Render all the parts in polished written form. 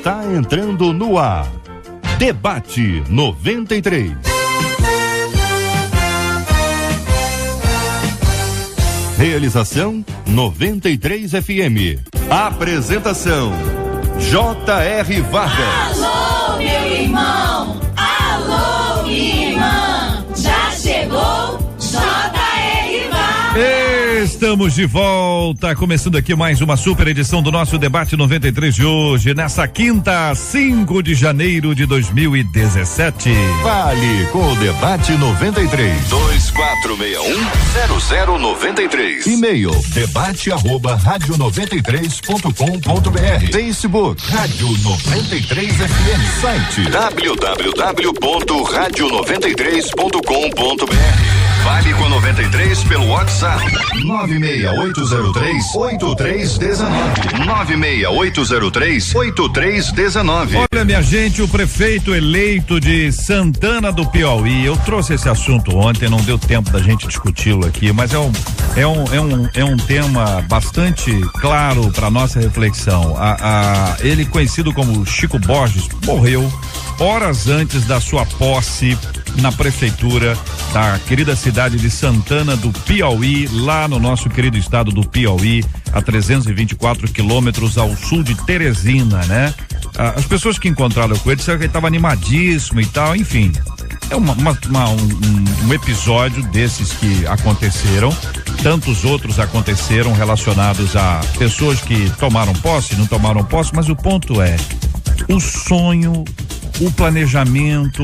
está entrando no ar. Debate 93. Realização 93 FM. Apresentação J.R. Vargas. Alô, meu irmão. Alô, minha irmã. Já chegou J.R. Vargas. Estamos de volta, começando aqui mais uma super edição do nosso Debate 93 de hoje, nessa quinta, 5 de janeiro de 2017. Fale com o Debate 93. 2461-0093. E-mail debate@radio93.com.br. Facebook Rádio 93 FM. Site www.radio93.com.br. Fale com 93 pelo WhatsApp 96803-8319. 96803-8319. Olha, minha gente, o prefeito eleito de Santana do Piauí, eu trouxe esse assunto ontem, não deu tempo da gente discuti-lo aqui, mas é um tema bastante claro para nossa reflexão. Ele, conhecido como Chico Borges, morreu horas antes da sua posse na prefeitura da querida cidade de Santana do Piauí, lá no nosso querido estado do Piauí, a 324 quilômetros ao sul de Teresina, né? As pessoas que encontraram com ele disseram que ele estava animadíssimo e tal, enfim. É um episódio desses que aconteceram, tantos outros aconteceram relacionados a pessoas que tomaram posse, não tomaram posse, mas o ponto é, o sonho, o planejamento,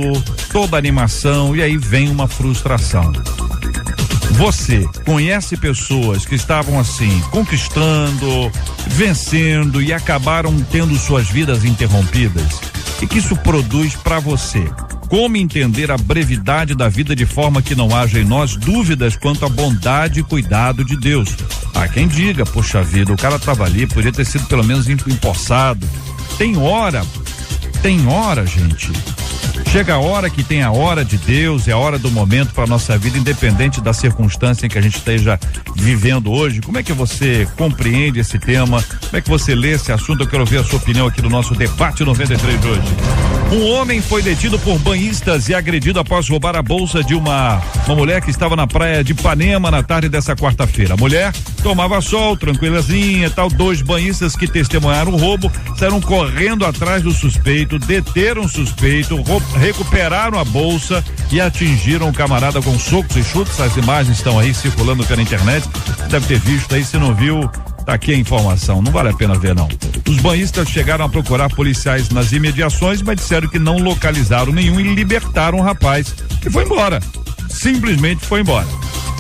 toda a animação, e aí vem uma frustração. Você conhece pessoas que estavam assim, conquistando, vencendo e acabaram tendo suas vidas interrompidas? E que isso produz para você? Como entender a brevidade da vida de forma que não haja em nós dúvidas quanto à bondade e cuidado de Deus? Há quem diga, poxa vida, o cara estava ali, podia ter sido pelo menos empossado. Tem hora, gente. Chega a hora que tem a hora de Deus, é a hora do momento para nossa vida, independente da circunstância em que a gente esteja vivendo hoje. Como é que você compreende esse tema? Como é que você lê esse assunto? Eu quero ver a sua opinião aqui no nosso Debate 93 de hoje. Um homem foi detido por banhistas e agredido após roubar a bolsa de uma mulher que estava na praia de Ipanema na tarde dessa quarta-feira. A mulher tomava sol, tranquilazinha e tal. 2 banhistas que testemunharam o roubo saíram correndo atrás do suspeito, deteram o suspeito, recuperaram a bolsa e atingiram o camarada com socos e chutes. As imagens estão aí circulando pela internet. Deve ter visto aí, se não viu, tá aqui a informação, não vale a pena ver não. Os banhistas chegaram a procurar policiais nas imediações, mas disseram que não localizaram nenhum e libertaram o rapaz, que foi embora, simplesmente foi embora.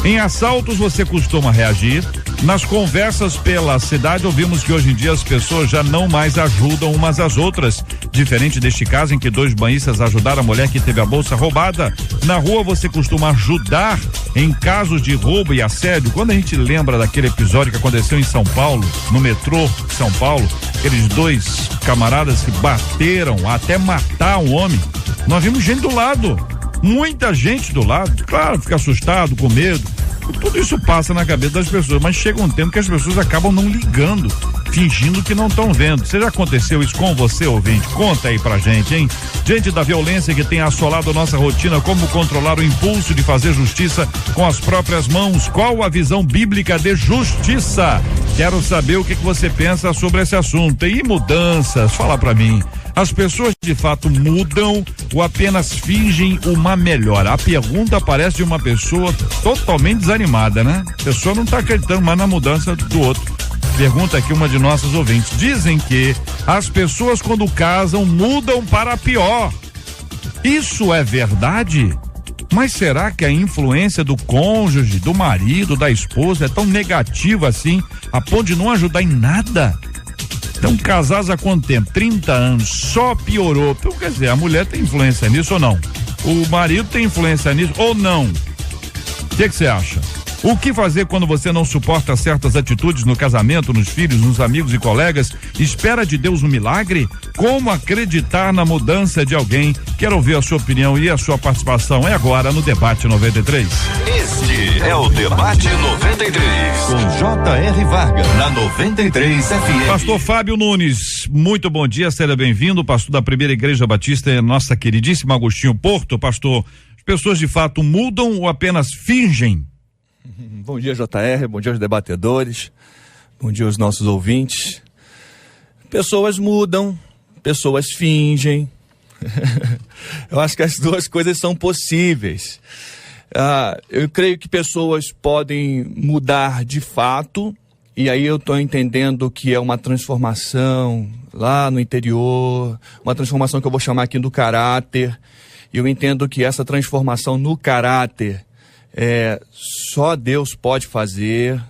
Em assaltos você costuma reagir? Nas conversas pela cidade ouvimos que hoje em dia as pessoas já não mais ajudam umas às outras, diferente deste caso em que 2 banhistas ajudaram a mulher que teve a bolsa roubada. Na rua você costuma ajudar em casos de roubo e assédio? Quando a gente lembra daquele episódio que aconteceu em São Paulo, no metrô de São Paulo, aqueles 2 camaradas que bateram até matar um homem, nós vimos gente do lado, muita gente do lado, claro, fica assustado, com medo. Tudo isso passa na cabeça das pessoas, mas chega um tempo que as pessoas acabam não ligando, fingindo que não estão vendo. Já aconteceu isso com você, ouvinte? Conta aí pra gente, hein? Diante da violência que tem assolado nossa rotina, como controlar o impulso de fazer justiça com as próprias mãos? Qual a visão bíblica de justiça? Quero saber o que você pensa sobre esse assunto. E mudanças, fala pra mim. As pessoas de fato mudam ou apenas fingem uma melhora? A pergunta parece de uma pessoa totalmente desanimada, né? A pessoa não está acreditando mais na mudança do outro. Pergunta aqui uma de nossas ouvintes. Dizem que as pessoas quando casam mudam para pior. Isso é verdade? Mas será que a influência do cônjuge, do marido, da esposa é tão negativa assim, a ponto de não ajudar em nada? Então, casados há quanto tempo? 30 anos, só piorou. Então, quer dizer, a mulher tem influência nisso ou não? O marido tem influência nisso ou não? O que você acha? O que fazer quando você não suporta certas atitudes no casamento, nos filhos, nos amigos e colegas? Espera de Deus um milagre? Como acreditar na mudança de alguém? Quero ouvir a sua opinião e a sua participação. É agora no Debate 93. Este É o Debate 93, com J.R. Vargas, na 93 FM. Pastor Fábio Nunes, muito bom dia, seja bem-vindo, pastor da Primeira Igreja Batista, nossa queridíssima Agostinho Porto. Pastor, as pessoas de fato mudam ou apenas fingem? Bom dia, J.R., bom dia aos debatedores, bom dia aos nossos ouvintes. Pessoas mudam, pessoas fingem. Eu acho que as duas coisas são possíveis. Eu creio que pessoas podem mudar de fato, e aí eu estou entendendo que é uma transformação lá no interior, uma transformação que eu vou chamar aqui do caráter. E eu entendo que essa transformação no caráter só Deus pode fazer,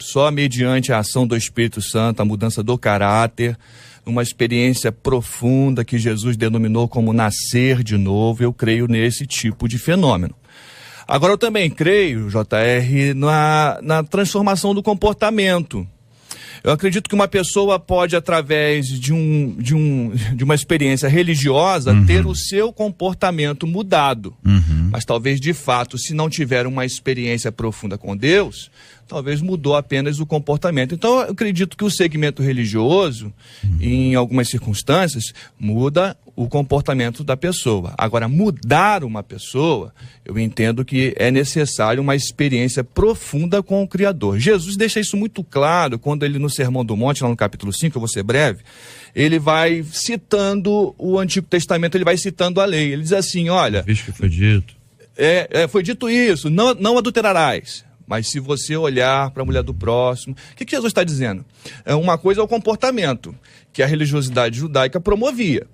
só mediante a ação do Espírito Santo, a mudança do caráter, uma experiência profunda que Jesus denominou como nascer de novo. Eu creio nesse tipo de fenômeno. Agora, eu também creio, J.R., na transformação do comportamento. Eu acredito que uma pessoa pode, através de uma experiência religiosa, ter o seu comportamento mudado. Mas talvez, de fato, se não tiver uma experiência profunda com Deus, talvez mudou apenas o comportamento. Então, eu acredito que o segmento religioso, em algumas circunstâncias, muda o comportamento da pessoa. Agora, mudar uma pessoa, eu entendo que é necessário uma experiência profunda com o Criador. Jesus deixa isso muito claro quando ele, no Sermão do Monte, lá no capítulo 5, eu vou ser breve, ele vai citando o Antigo Testamento, ele vai citando a lei. Ele diz assim, olha... Visto que foi dito. Foi dito isso, não adulterarás. Mas se você olhar para a mulher do próximo... O que Jesus está dizendo? Uma coisa é o comportamento, que a religiosidade judaica promovia.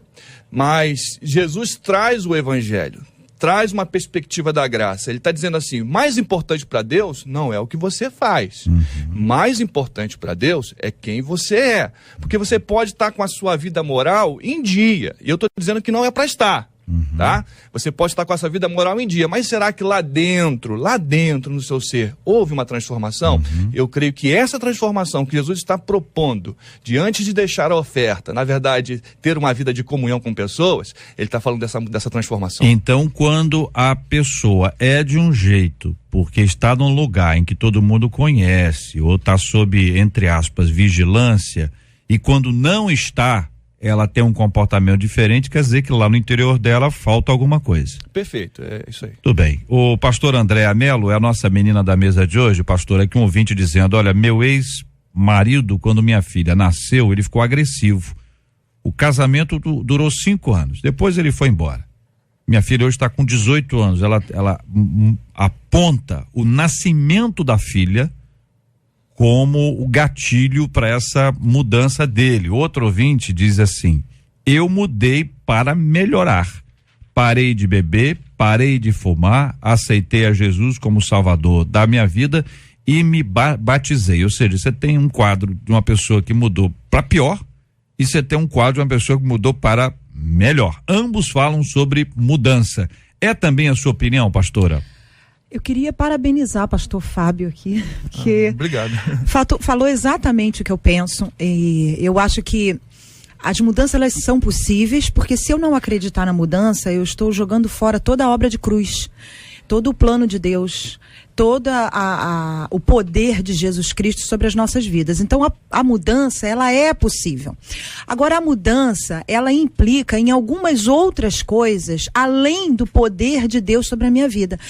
Mas Jesus traz o evangelho, traz uma perspectiva da graça. Ele está dizendo assim, mais importante para Deus não é o que você faz. Mais importante para Deus é quem você é. Porque você pode estar com a sua vida moral em dia. E eu estou dizendo que não é para estar. Tá? Você pode estar com essa vida moral em dia, mas será que lá dentro no seu ser, houve uma transformação? Eu creio que essa transformação que Jesus está propondo, diante de deixar a oferta, na verdade, ter uma vida de comunhão com pessoas, ele está falando dessa transformação. Então, quando a pessoa é de um jeito, porque está num lugar em que todo mundo conhece, ou está sob, entre aspas, vigilância, e quando não está, ela tem um comportamento diferente, quer dizer que lá no interior dela falta alguma coisa. Perfeito, é isso aí. Tudo bem. O pastor Andréa Melo é a nossa menina da mesa de hoje, pastor, aqui um ouvinte dizendo, olha, meu ex-marido, quando minha filha nasceu, ele ficou agressivo. O casamento durou 5 anos, depois ele foi embora. Minha filha hoje está com 18 anos, ela aponta o nascimento da filha como o gatilho para essa mudança dele. Outro ouvinte diz assim, eu mudei para melhorar, parei de beber, parei de fumar, aceitei a Jesus como Salvador da minha vida e me batizei. Ou seja, você tem um quadro de uma pessoa que mudou para pior e você tem um quadro de uma pessoa que mudou para melhor. Ambos falam sobre mudança. É também a sua opinião, pastora? Eu queria parabenizar o pastor Fábio aqui, porque obrigado. Falou exatamente o que eu penso, e eu acho que as mudanças elas são possíveis, porque se eu não acreditar na mudança, eu estou jogando fora toda a obra de cruz, todo o plano de Deus, todo o poder de Jesus Cristo sobre as nossas vidas. Então a mudança, ela é possível. Agora a mudança, ela implica em algumas outras coisas, além do poder de Deus sobre a minha vida.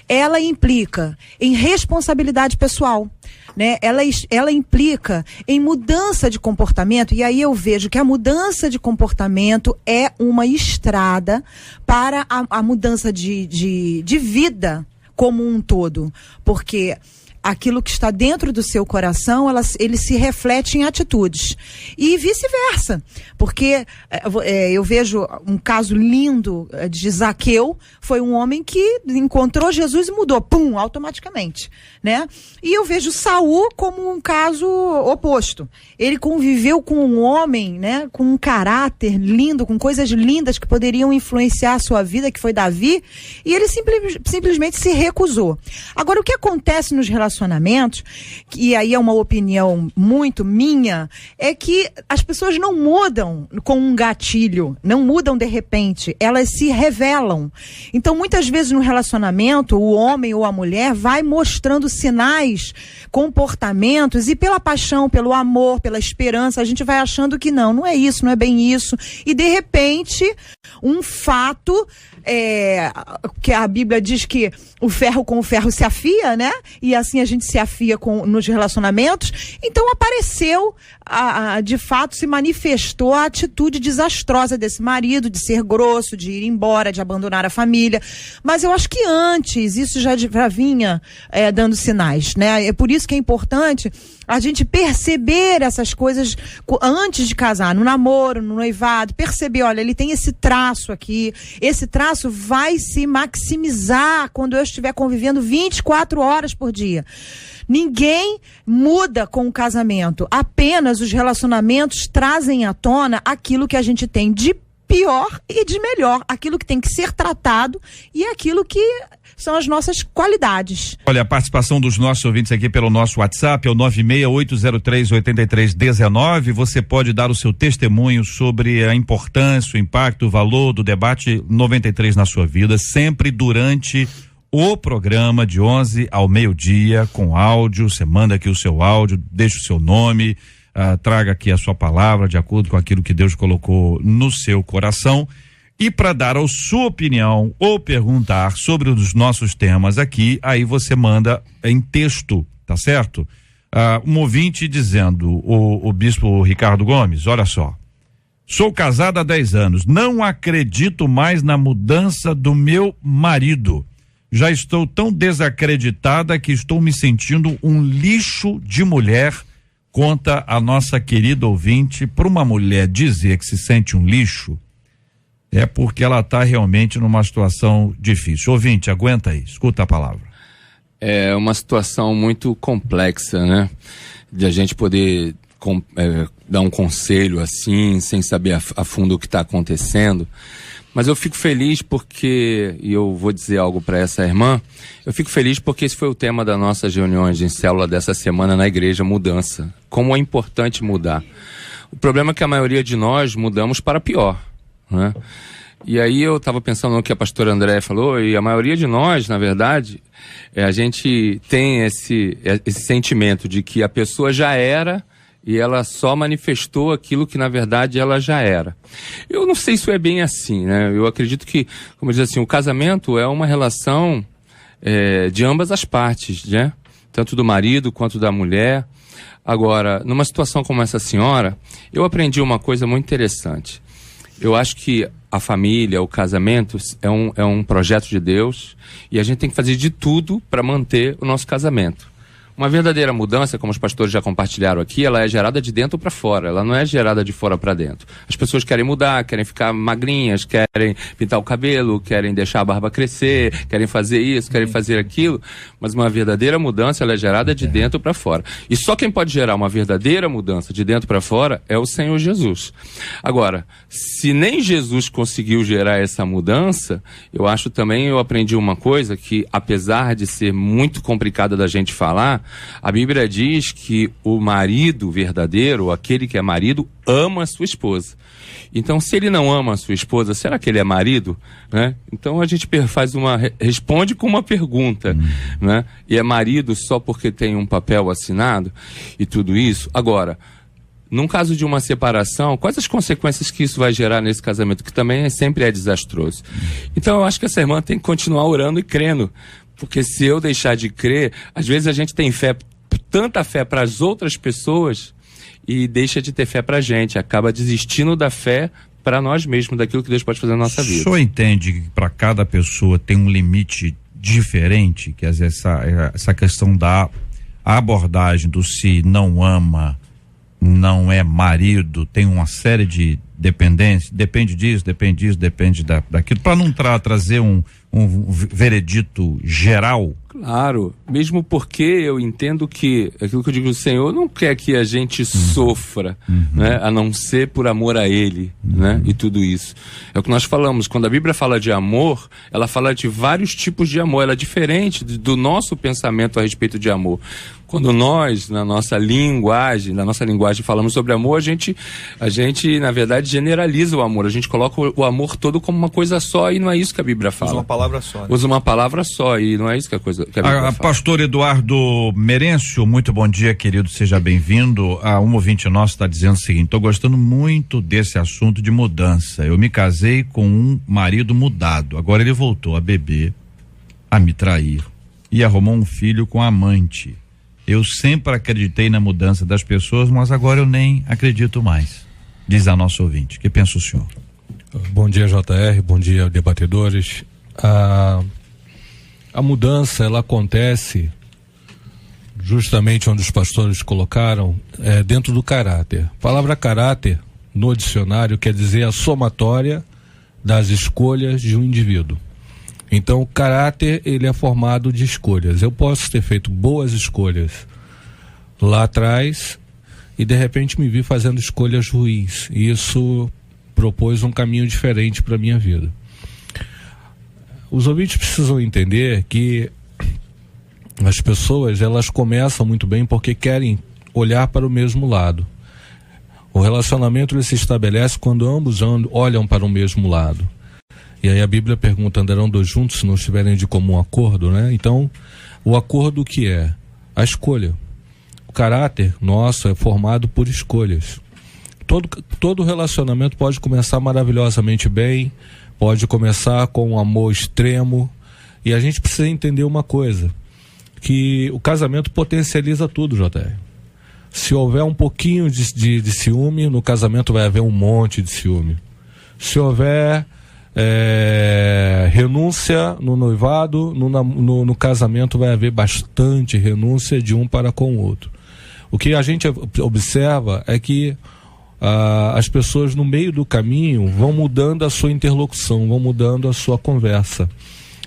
Ela implica em responsabilidade pessoal, né? Ela implica em mudança de comportamento, e aí eu vejo que a mudança de comportamento é uma estrada para a mudança de vida como um todo, porque aquilo que está dentro do seu coração, ele se reflete em atitudes. E vice-versa. Porque eu vejo um caso lindo de Zaqueu, foi um homem que encontrou Jesus e mudou, pum, automaticamente, né? E eu vejo Saul como um caso oposto. Ele conviveu com um homem, né, com um caráter lindo, com coisas lindas que poderiam influenciar a sua vida, que foi Davi, e ele simplesmente se recusou. Agora, o que acontece nos relacionamentos relacionamentos, e aí é uma opinião muito minha, é que as pessoas não mudam com um gatilho, não mudam de repente, elas se revelam. Então, muitas vezes no relacionamento, o homem ou a mulher vai mostrando sinais, comportamentos, e pela paixão, pelo amor, pela esperança, a gente vai achando que não é isso, não é bem isso, e de repente, um fato, que a Bíblia diz que o ferro com o ferro se afia, né? E assim a gente se afia nos relacionamentos. Então apareceu, de fato se manifestou a atitude desastrosa desse marido, de ser grosso, de ir embora, de abandonar a família. Mas eu acho que antes isso já vinha dando sinais, né? É por isso que é importante a gente perceber essas coisas antes de casar, no namoro, no noivado, perceber, olha, ele tem esse traço aqui, esse traço vai se maximizar quando eu estiver convivendo 24 horas por dia. Ninguém muda com o casamento, apenas os relacionamentos trazem à tona aquilo que a gente tem de pior e de melhor, aquilo que tem que ser tratado e aquilo que são as nossas qualidades. Olha, a participação dos nossos ouvintes aqui pelo nosso WhatsApp é o 968038319. Você pode dar o seu testemunho sobre a importância, o impacto, o valor do debate 93 na sua vida, sempre durante o programa de 11 ao meio-dia, com áudio. Você manda aqui o seu áudio, deixa o seu nome, traga aqui a sua palavra de acordo com aquilo que Deus colocou no seu coração. E para dar a sua opinião ou perguntar sobre os nossos temas aqui, aí você manda em texto, tá certo? Um ouvinte dizendo, o bispo Ricardo Gomes, olha só, sou casada há 10 anos, não acredito mais na mudança do meu marido. Já estou tão desacreditada que estou me sentindo um lixo de mulher, conta a nossa querida ouvinte. Para uma mulher dizer que se sente um lixo, é porque ela está realmente numa situação difícil. Ouvinte, aguenta aí, escuta a palavra. É uma situação muito complexa, né? De a gente poder dar um conselho assim, sem saber a fundo o que está acontecendo. Mas eu fico feliz porque, e eu vou dizer algo para essa irmã, eu fico feliz porque esse foi o tema das nossas reuniões em célula dessa semana na igreja, mudança. Como é importante mudar. O problema é que a maioria de nós mudamos para pior, né? E aí eu estava pensando no que a pastora Andréia falou, e a maioria de nós, na verdade, a gente tem esse sentimento de que a pessoa já era e ela só manifestou aquilo que na verdade ela já era. Eu não sei se isso é bem assim, né? Eu acredito que, como diz assim, o casamento é uma relação de ambas as partes, né? Tanto do marido quanto da mulher. Agora, numa situação como essa senhora, eu aprendi uma coisa muito interessante. Eu acho que a família, o casamento é um projeto de Deus e a gente tem que fazer de tudo para manter o nosso casamento. Uma verdadeira mudança, como os pastores já compartilharam aqui, ela é gerada de dentro para fora, ela não é gerada de fora para dentro. As pessoas querem mudar, querem ficar magrinhas, querem pintar o cabelo, querem deixar a barba crescer, querem fazer isso, querem fazer aquilo, mas uma verdadeira mudança, ela é gerada de dentro para fora. E só quem pode gerar uma verdadeira mudança de dentro para fora é o Senhor Jesus. Agora, se nem Jesus conseguiu gerar essa mudança, eu aprendi uma coisa que, apesar de ser muito complicada da gente falar, a Bíblia diz que o marido verdadeiro, aquele que é marido, ama a sua esposa. Então, se ele não ama a sua esposa, será que ele é marido? Né? Então, a gente responde com uma pergunta. Né? E é marido só porque tem um papel assinado e tudo isso? Agora, num caso de uma separação, quais as consequências que isso vai gerar nesse casamento, que também sempre é desastroso? Então, eu acho que essa irmã tem que continuar orando e crendo. Porque se eu deixar de crer, às vezes a gente tem tanta fé para as outras pessoas e deixa de ter fé para a gente, acaba desistindo da fé para nós mesmos, daquilo que Deus pode fazer na nossa vida. O senhor entende que para cada pessoa tem um limite diferente, que essa questão da abordagem do se não ama, não é marido, tem uma série de dependência, depende disso, depende daquilo, para não trazer um veredito geral? Claro, mesmo porque eu entendo que aquilo que eu digo, o Senhor não quer que a gente sofra, né? A não ser por amor a Ele, né? E tudo isso. É o que nós falamos, quando a Bíblia fala de amor, ela fala de vários tipos de amor, ela é diferente do nosso pensamento a respeito de amor. Quando nós, na nossa linguagem falamos sobre amor, a gente, na verdade, generaliza o amor. A gente coloca o amor todo como uma coisa só e não é isso que a Bíblia fala. Usa uma palavra só. Né? Usa uma palavra só e não é isso que a Bíblia fala. Pastor Eduardo Merencio, muito bom dia, querido, seja bem-vindo. Um ouvinte nosso está dizendo o seguinte: estou gostando muito desse assunto de mudança. Eu me casei com um marido mudado. Agora ele voltou a beber, a me trair e arrumou um filho com amante. Eu sempre acreditei na mudança das pessoas, mas agora eu nem acredito mais, diz a nossa ouvinte. O que pensa o senhor? Bom dia, JR, bom dia, debatedores. A mudança, ela acontece justamente onde os pastores colocaram, dentro do caráter. A palavra caráter, no dicionário, quer dizer a somatória das escolhas de um indivíduo. Então, o caráter, ele é formado de escolhas. Eu posso ter feito boas escolhas lá atrás e, de repente, me vi fazendo escolhas ruins. E isso propôs um caminho diferente para a minha vida. Os ouvintes precisam entender que as pessoas, elas começam muito bem porque querem olhar para o mesmo lado. O relacionamento ele se estabelece quando ambos olham para o mesmo lado. E aí a Bíblia pergunta: andarão dois juntos se não estiverem de comum acordo, né? Então, o acordo que é? A escolha. O caráter nosso é formado por escolhas. Todo relacionamento pode começar maravilhosamente bem, pode começar com um amor extremo, e a gente precisa entender uma coisa, que o casamento potencializa tudo, JR. Se houver um pouquinho de ciúme, no casamento vai haver um monte de ciúme. Se houver renúncia no noivado, no casamento vai haver bastante renúncia de um para com o outro. O que a gente observa é que as pessoas no meio do caminho vão mudando a sua interlocução, vão mudando a sua conversa.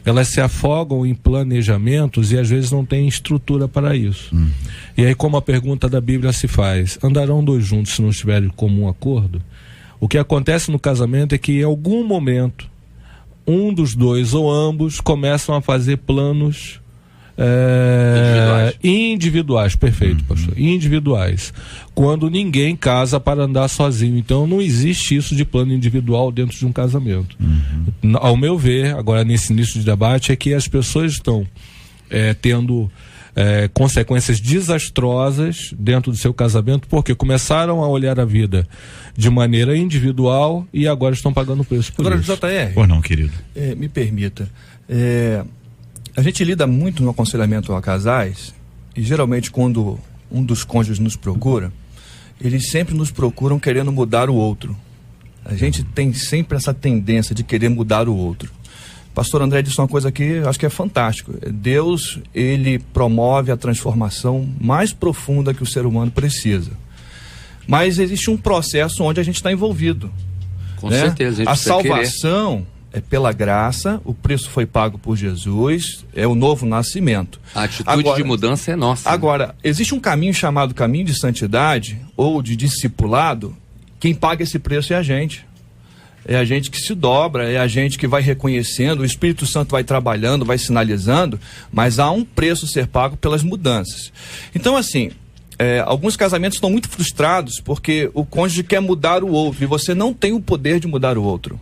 Elas se afogam em planejamentos e às vezes não têm estrutura para isso. E aí, como a pergunta da Bíblia se faz: andarão dois juntos se não estiverem de comum acordo? O que acontece no casamento é que em algum momento um dos dois ou ambos começam a fazer planos individuais, perfeito, pastor, individuais, quando ninguém casa para andar sozinho. Então não existe isso de plano individual dentro de um casamento. Ao meu ver, agora nesse início de debate, é que as pessoas estão tendo consequências desastrosas dentro do seu casamento, porque começaram a olhar a vida de maneira individual e agora estão pagando o preço por isso. Agora, JR, ou não, querido? Me permita, a gente lida muito no aconselhamento a casais, e geralmente quando um dos cônjuges nos procura, eles sempre nos procuram querendo mudar o outro. A gente tem sempre essa tendência de querer mudar o outro. Pastor André disse uma coisa que eu acho que é fantástico. Deus, ele promove a transformação mais profunda que o ser humano precisa. Mas existe um processo onde a gente está envolvido. Com certeza. A salvação é pela graça, o preço foi pago por Jesus, é o novo nascimento. A atitude de mudança é nossa. Agora, existe um caminho chamado caminho de santidade ou de discipulado. Quem paga esse preço é a gente. É a gente que se dobra, é a gente que vai reconhecendo, o Espírito Santo vai trabalhando, vai sinalizando, mas há um preço a ser pago pelas mudanças. Então, assim, alguns casamentos estão muito frustrados porque o cônjuge quer mudar o outro e você não tem o poder de mudar o outro.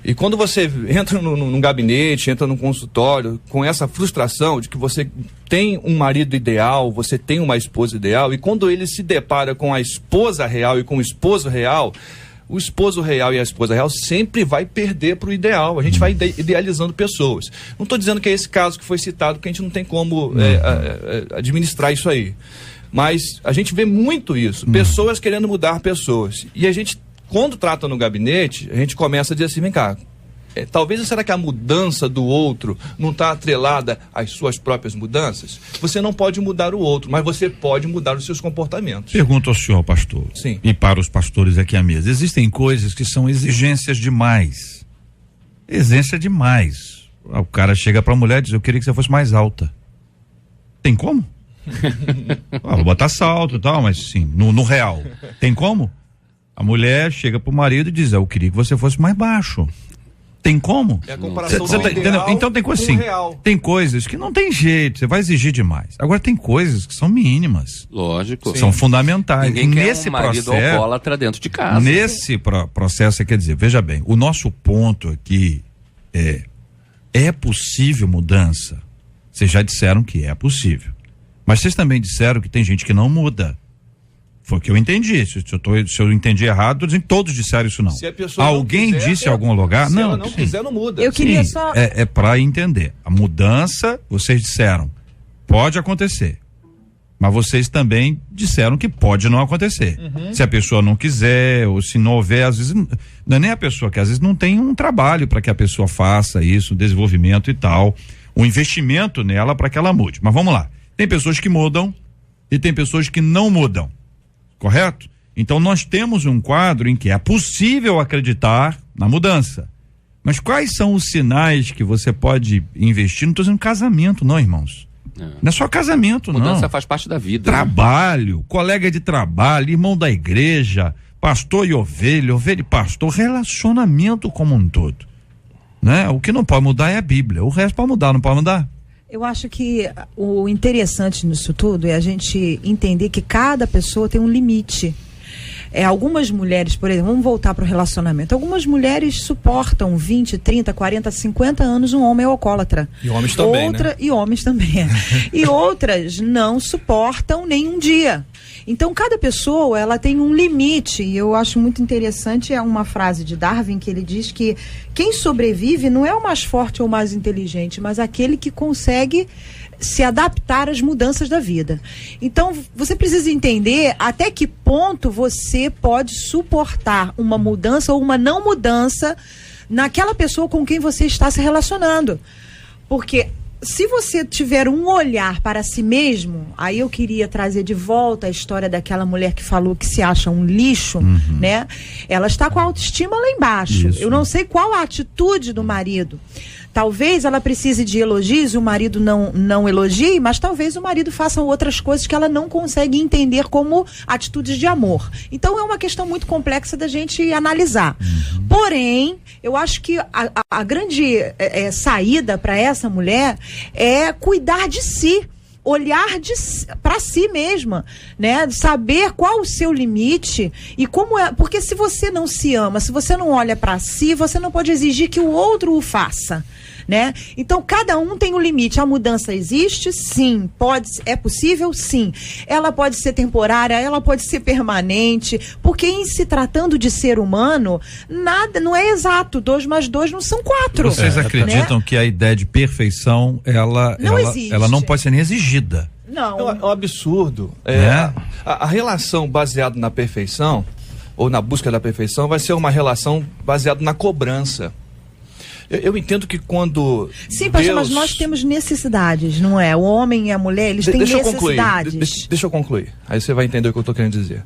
E quando você entra num gabinete, entra num consultório com essa frustração de que você tem um marido ideal, você tem uma esposa ideal, e quando ele se depara com a esposa real e com o esposo real, o esposo real e a esposa real sempre vai perder para o ideal. A gente vai idealizando pessoas. Não estou dizendo que é esse caso que foi citado, porque a gente não tem como administrar isso aí. Mas a gente vê muito isso. Pessoas querendo mudar pessoas. E a gente, quando trata no gabinete, a gente começa a dizer assim: vem cá, talvez, será que a mudança do outro não está atrelada às suas próprias mudanças? Você não pode mudar o outro, mas você pode mudar os seus comportamentos. Pergunto ao senhor, pastor. Sim. E para os pastores aqui à mesa. Existem coisas que são exigências demais. Exigência demais. O cara chega para a mulher e diz: eu queria que você fosse mais alta. Tem como? Vou botar salto e tal, mas sim, no real. Tem como? A mulher chega pro marido e diz: eu queria que você fosse mais baixo. Tem como? É a comparação Cê tá entendendo? Então tem coisa assim, tem coisas que não tem jeito, você vai exigir demais. Agora tem coisas que são mínimas. Lógico. São fundamentais. Ninguém nesse quer um marido processo, alcoólatra dentro de casa. Nesse processo, quer dizer, veja bem, o nosso ponto aqui é possível mudança. Vocês já disseram que é possível. Mas vocês também disseram que tem gente que não muda. Foi o que eu entendi. Se eu entendi errado, todos disseram isso não. Se a pessoa alguém não quiser, disse em algum lugar? Se Não, ela não quiser, não muda. Eu queria sim, só... É para entender. A mudança, vocês disseram, pode acontecer. Mas vocês também disseram que pode não acontecer. Se a pessoa não quiser, ou se não houver, às vezes, não é nem a pessoa, que às vezes não tem um trabalho para que a pessoa faça isso, um desenvolvimento e tal, um investimento nela para que ela mude. Mas vamos lá. Tem pessoas que mudam e tem pessoas que não mudam. Correto? Então nós temos um quadro em que é possível acreditar na mudança. Mas quais são os sinais que você pode investir? Não estou dizendo casamento, não, irmãos. Não é só casamento, não. Mudança faz parte da vida. Trabalho, colega de trabalho, irmão da igreja, pastor e ovelha e pastor, relacionamento como um todo. Né? O que não pode mudar é a Bíblia. O resto pode mudar, não pode mudar? Eu acho que o interessante nisso tudo é a gente entender que cada pessoa tem um limite. Algumas mulheres, por exemplo, vamos voltar para o relacionamento. Algumas mulheres suportam 20, 30, 40, 50 anos um homem alcoólatra. E homens também, né? E homens também. E outras não suportam nem um dia. Então, cada pessoa, ela tem um limite, e eu acho muito interessante, é uma frase de Darwin, que ele diz que quem sobrevive não é o mais forte ou o mais inteligente, mas aquele que consegue se adaptar às mudanças da vida. Então, você precisa entender até que ponto você pode suportar uma mudança ou uma não mudança naquela pessoa com quem você está se relacionando. Porque se você tiver um olhar para si mesmo, aí eu queria trazer de volta a história daquela mulher que falou que se acha um lixo, né? Ela está com a autoestima lá embaixo. Isso. Eu não sei qual a atitude do marido. Talvez ela precise de elogios e o marido não elogie, mas talvez o marido faça outras coisas que ela não consegue entender como atitudes de amor. Então é uma questão muito complexa da gente analisar. Porém, eu acho que a grande saída para essa mulher é cuidar de si. Olhar para si mesma, né? Saber qual o seu limite e como é, porque se você não se ama, se você não olha para si, você não pode exigir que o outro o faça, né? Então cada um tem um limite. A mudança existe? Sim. É possível? Sim. Ela pode ser temporária, ela pode ser permanente, porque em se tratando de ser humano, nada, não é exato. 2 mais 2 não são 4. Vocês acreditam, né, que a ideia de perfeição, ela não pode ser nem exigida? Não. É um absurdo. A relação baseada na perfeição, ou na busca da perfeição, vai ser uma relação baseada na cobrança. Eu entendo que quando Sim, pastor, mas nós temos necessidades, não é? O homem e a mulher, eles têm necessidades. Deixa eu concluir, aí você vai entender o que eu estou querendo dizer.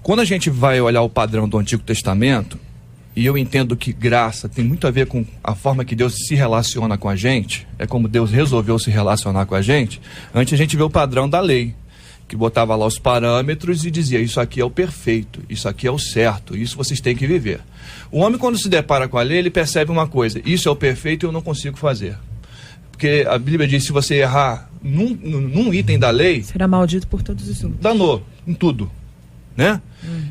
Quando a gente vai olhar o padrão do Antigo Testamento, e eu entendo que graça tem muito a ver com a forma que Deus se relaciona com a gente, é como Deus resolveu se relacionar com a gente. Antes a gente vê o padrão da lei, que botava lá os parâmetros e dizia: isso aqui é o perfeito, isso aqui é o certo, isso vocês têm que viver. O homem, quando se depara com a lei, ele percebe uma coisa: isso é o perfeito e eu não consigo fazer. Porque a Bíblia diz: se você errar num item da lei, será maldito por todos os outros. Danou em tudo, né?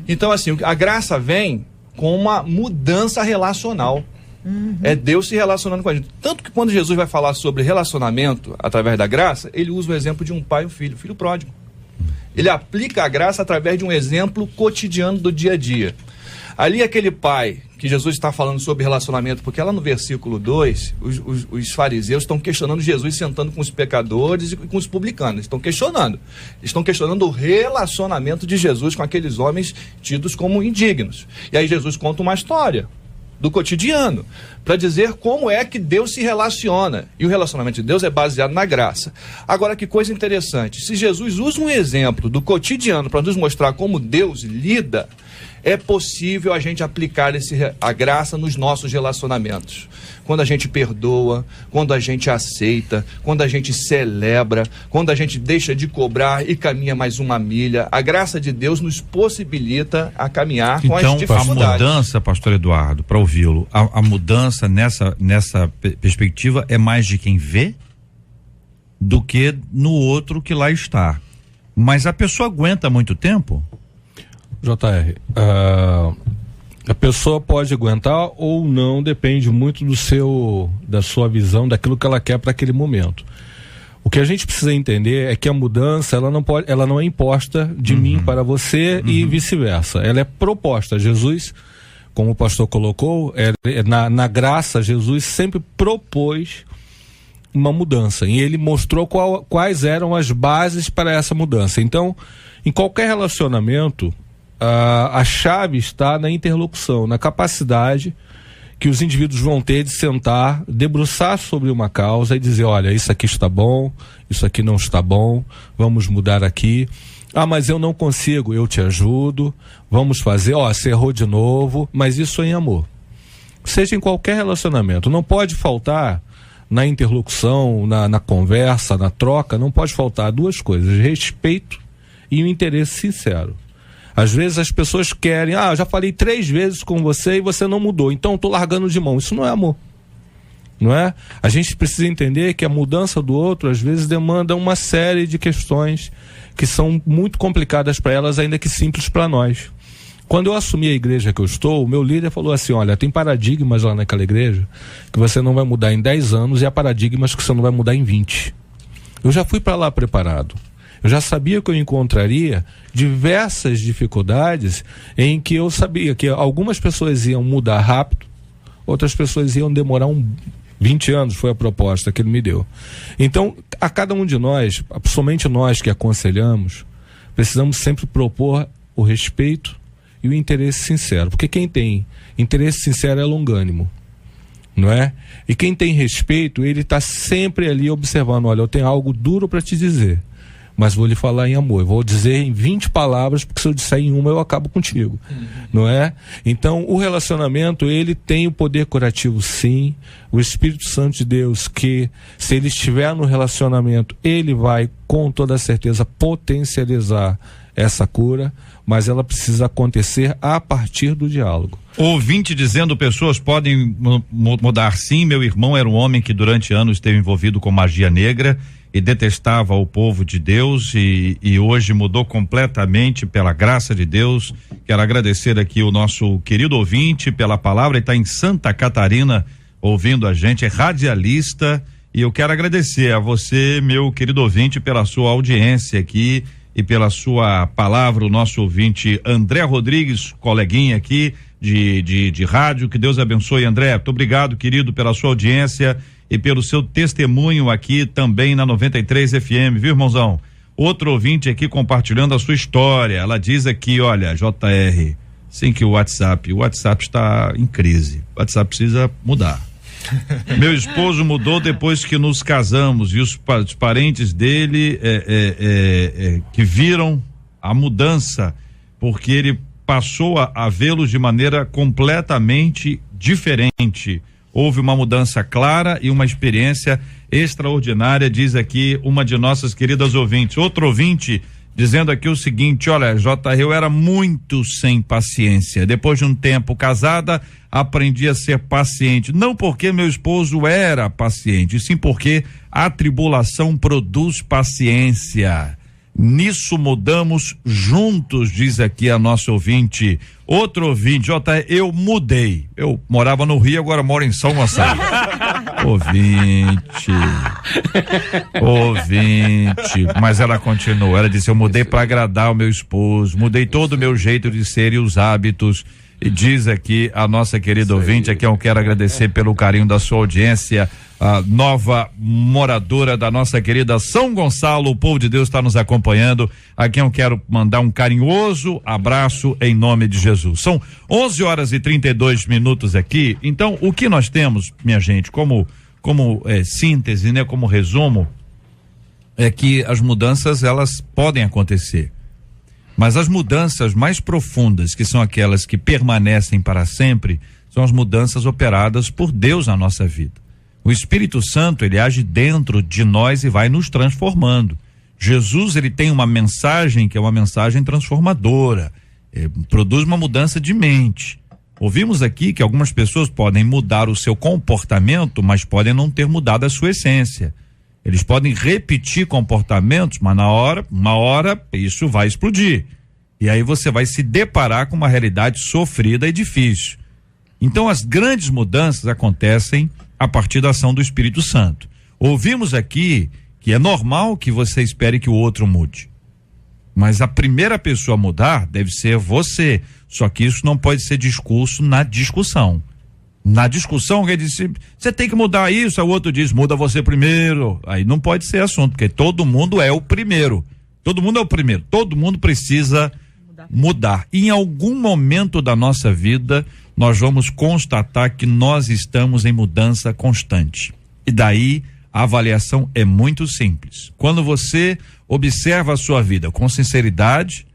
Então, assim, a graça vem com uma mudança relacional. É Deus se relacionando com a gente. Tanto que quando Jesus vai falar sobre relacionamento através da graça, ele usa o exemplo de um pai e um filho, filho pródigo. Ele aplica a graça através de um exemplo cotidiano do dia a dia. Ali aquele pai que Jesus está falando sobre relacionamento, porque lá no versículo 2, os fariseus estão questionando Jesus sentando com os pecadores e com os publicanos. Estão questionando o relacionamento de Jesus com aqueles homens tidos como indignos. E aí Jesus conta uma história. do cotidiano, para dizer como é que Deus se relaciona. E o relacionamento de Deus é baseado na graça. Agora, que coisa interessante, se Jesus usa um exemplo do cotidiano para nos mostrar como Deus lida, é possível a gente aplicar a graça nos nossos relacionamentos. Quando a gente perdoa, quando a gente aceita, quando a gente celebra, quando a gente deixa de cobrar e caminha mais uma milha, a graça de Deus nos possibilita a caminhar com as dificuldades. Então, a mudança, pastor Eduardo, para ouvi-lo, a mudança nessa perspectiva é mais de quem vê do que no outro que lá está. Mas a pessoa aguenta muito tempo? JR, a pessoa pode aguentar ou não, depende muito da sua visão, daquilo que ela quer para aquele momento. O que a gente precisa entender é que a mudança, ela não é imposta de mim para você e vice-versa. Ela é proposta. Jesus, como o pastor colocou, na graça, Jesus sempre propôs uma mudança. E ele mostrou quais eram as bases para essa mudança. Então, em qualquer relacionamento, a chave está na interlocução, na capacidade que os indivíduos vão ter de sentar, debruçar sobre uma causa e dizer, olha, isso aqui está bom, isso aqui não está bom, vamos mudar aqui. Ah, mas eu não consigo, eu te ajudo, vamos fazer, você errou de novo, mas isso é em amor. Seja em qualquer relacionamento, não pode faltar na interlocução, na conversa, na troca, não pode faltar duas coisas, respeito e o interesse sincero. Às vezes as pessoas querem, eu já falei 3 vezes com você e você não mudou, então estou largando de mão. Isso não é amor, não é? A gente precisa entender que a mudança do outro às vezes demanda uma série de questões que são muito complicadas para elas, ainda que simples para nós. Quando eu assumi a igreja que eu estou, o meu líder falou assim, olha, tem paradigmas lá naquela igreja que você não vai mudar em 10 anos e há paradigmas que você não vai mudar em 20. Eu já fui para lá preparado. Eu já sabia que eu encontraria diversas dificuldades em que eu sabia que algumas pessoas iam mudar rápido, outras pessoas iam demorar 20 anos, foi a proposta que ele me deu. Então, a cada um de nós, somente nós que aconselhamos, precisamos sempre propor o respeito e o interesse sincero, porque quem tem interesse sincero é longânimo, não é? E quem tem respeito, ele está sempre ali observando, olha, eu tenho algo duro para te dizer, mas vou lhe falar em amor, eu vou dizer em 20 palavras, porque se eu disser em uma eu acabo contigo, não é? Então o relacionamento, ele tem o poder curativo, sim. O Espírito Santo de Deus, que se ele estiver no relacionamento, ele vai com toda certeza potencializar essa cura, mas ela precisa acontecer a partir do diálogo. Ouvinte dizendo, pessoas podem mudar sim. Meu irmão era um homem que durante anos esteve envolvido com magia negra e detestava o povo de Deus e hoje mudou completamente pela graça de Deus. Quero agradecer aqui o nosso querido ouvinte pela palavra, ele está em Santa Catarina ouvindo a gente, é radialista, e eu quero agradecer a você, meu querido ouvinte, pela sua audiência aqui e pela sua palavra, o nosso ouvinte André Rodrigues, coleguinha aqui de rádio. Que Deus abençoe, André. Muito obrigado, querido, pela sua audiência e pelo seu testemunho aqui também na 93 FM, viu, irmãozão? Outro ouvinte aqui compartilhando a sua história. Ela diz aqui, olha, JR, sim, que o WhatsApp está em crise. O WhatsApp precisa mudar. Meu esposo mudou depois que nos casamos e os parentes dele que viram a mudança, porque ele passou a vê-los de maneira completamente diferente. Houve uma mudança clara e uma experiência extraordinária, diz aqui uma de nossas queridas ouvintes. Outro ouvinte dizendo aqui o seguinte, olha, JR, eu era muito sem paciência. Depois de um tempo casada, aprendi a ser paciente. Não porque meu esposo era paciente, sim porque a tribulação produz paciência. Nisso mudamos juntos, diz aqui a nossa ouvinte. Outro ouvinte, JR, eu mudei. Eu morava no Rio, agora moro em São Gonçalo. Ouvinte, mas ela continuou, ela disse, eu mudei para agradar o meu esposo, mudei todo o meu jeito de ser e os hábitos E diz aqui a nossa querida ouvinte, a quem eu quero agradecer pelo carinho da sua audiência, a nova moradora da nossa querida São Gonçalo, o povo de Deus está nos acompanhando, a quem eu quero mandar um carinhoso abraço em nome de Jesus. São 11h32 aqui, então o que nós temos, minha gente, como síntese, né, como resumo, é que as mudanças elas podem acontecer. Mas as mudanças mais profundas, que são aquelas que permanecem para sempre, são as mudanças operadas por Deus na nossa vida. O Espírito Santo, ele age dentro de nós e vai nos transformando. Jesus, ele tem uma mensagem que é uma mensagem transformadora, produz uma mudança de mente. Ouvimos aqui que algumas pessoas podem mudar o seu comportamento, mas podem não ter mudado a sua essência. Eles podem repetir comportamentos, mas uma hora isso vai explodir. E aí você vai se deparar com uma realidade sofrida e difícil. Então as grandes mudanças acontecem a partir da ação do Espírito Santo. Ouvimos aqui que é normal que você espere que o outro mude. Mas a primeira pessoa a mudar deve ser você. Só que isso não pode ser discurso na discussão. Na discussão, alguém disse, você tem que mudar isso, aí o outro diz, muda você primeiro. Aí não pode ser assunto, porque todo mundo é o primeiro. Todo mundo é o primeiro. Todo mundo precisa mudar. E em algum momento da nossa vida, nós vamos constatar que nós estamos em mudança constante. E daí, a avaliação é muito simples. Quando você observa a sua vida com sinceridade,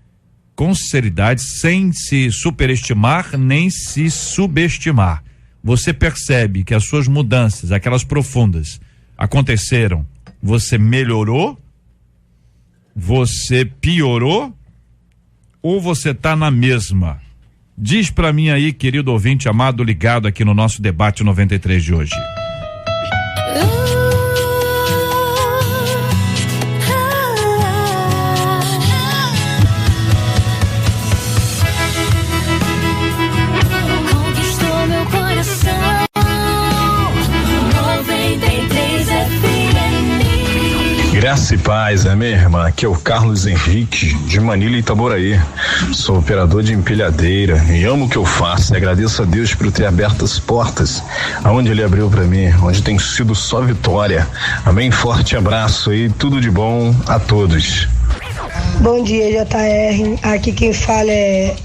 sem se superestimar nem se subestimar, você percebe que as suas mudanças, aquelas profundas, aconteceram. Você melhorou? Você piorou? Ou você está na mesma? Diz para mim aí, querido ouvinte amado, ligado aqui no nosso debate 93 de hoje. Graça e paz, minha irmã, aqui é o Carlos Henrique de Manila, Itaboraí. Sou operador de empilhadeira e amo o que eu faço e agradeço a Deus por ter aberto as portas aonde Ele abriu para mim, onde tem sido só vitória. Amém, forte abraço e tudo de bom a todos. Bom dia, JR, aqui quem fala é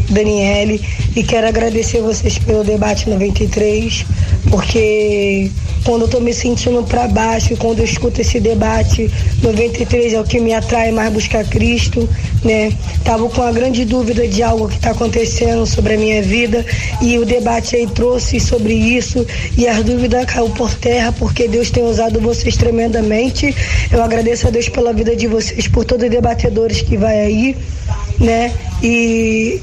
Daniele e quero agradecer vocês pelo debate 93, porque quando eu tô me sentindo para baixo, quando eu escuto esse debate 93 é o que me atrai mais buscar Cristo, né? Tava com uma grande dúvida de algo que tá acontecendo sobre a minha vida e o debate aí trouxe sobre isso e as dúvidas caiu por terra porque Deus tem usado vocês tremendamente. Eu agradeço a Deus pela vida de vocês, por todos os debatedores que vai aí, né? E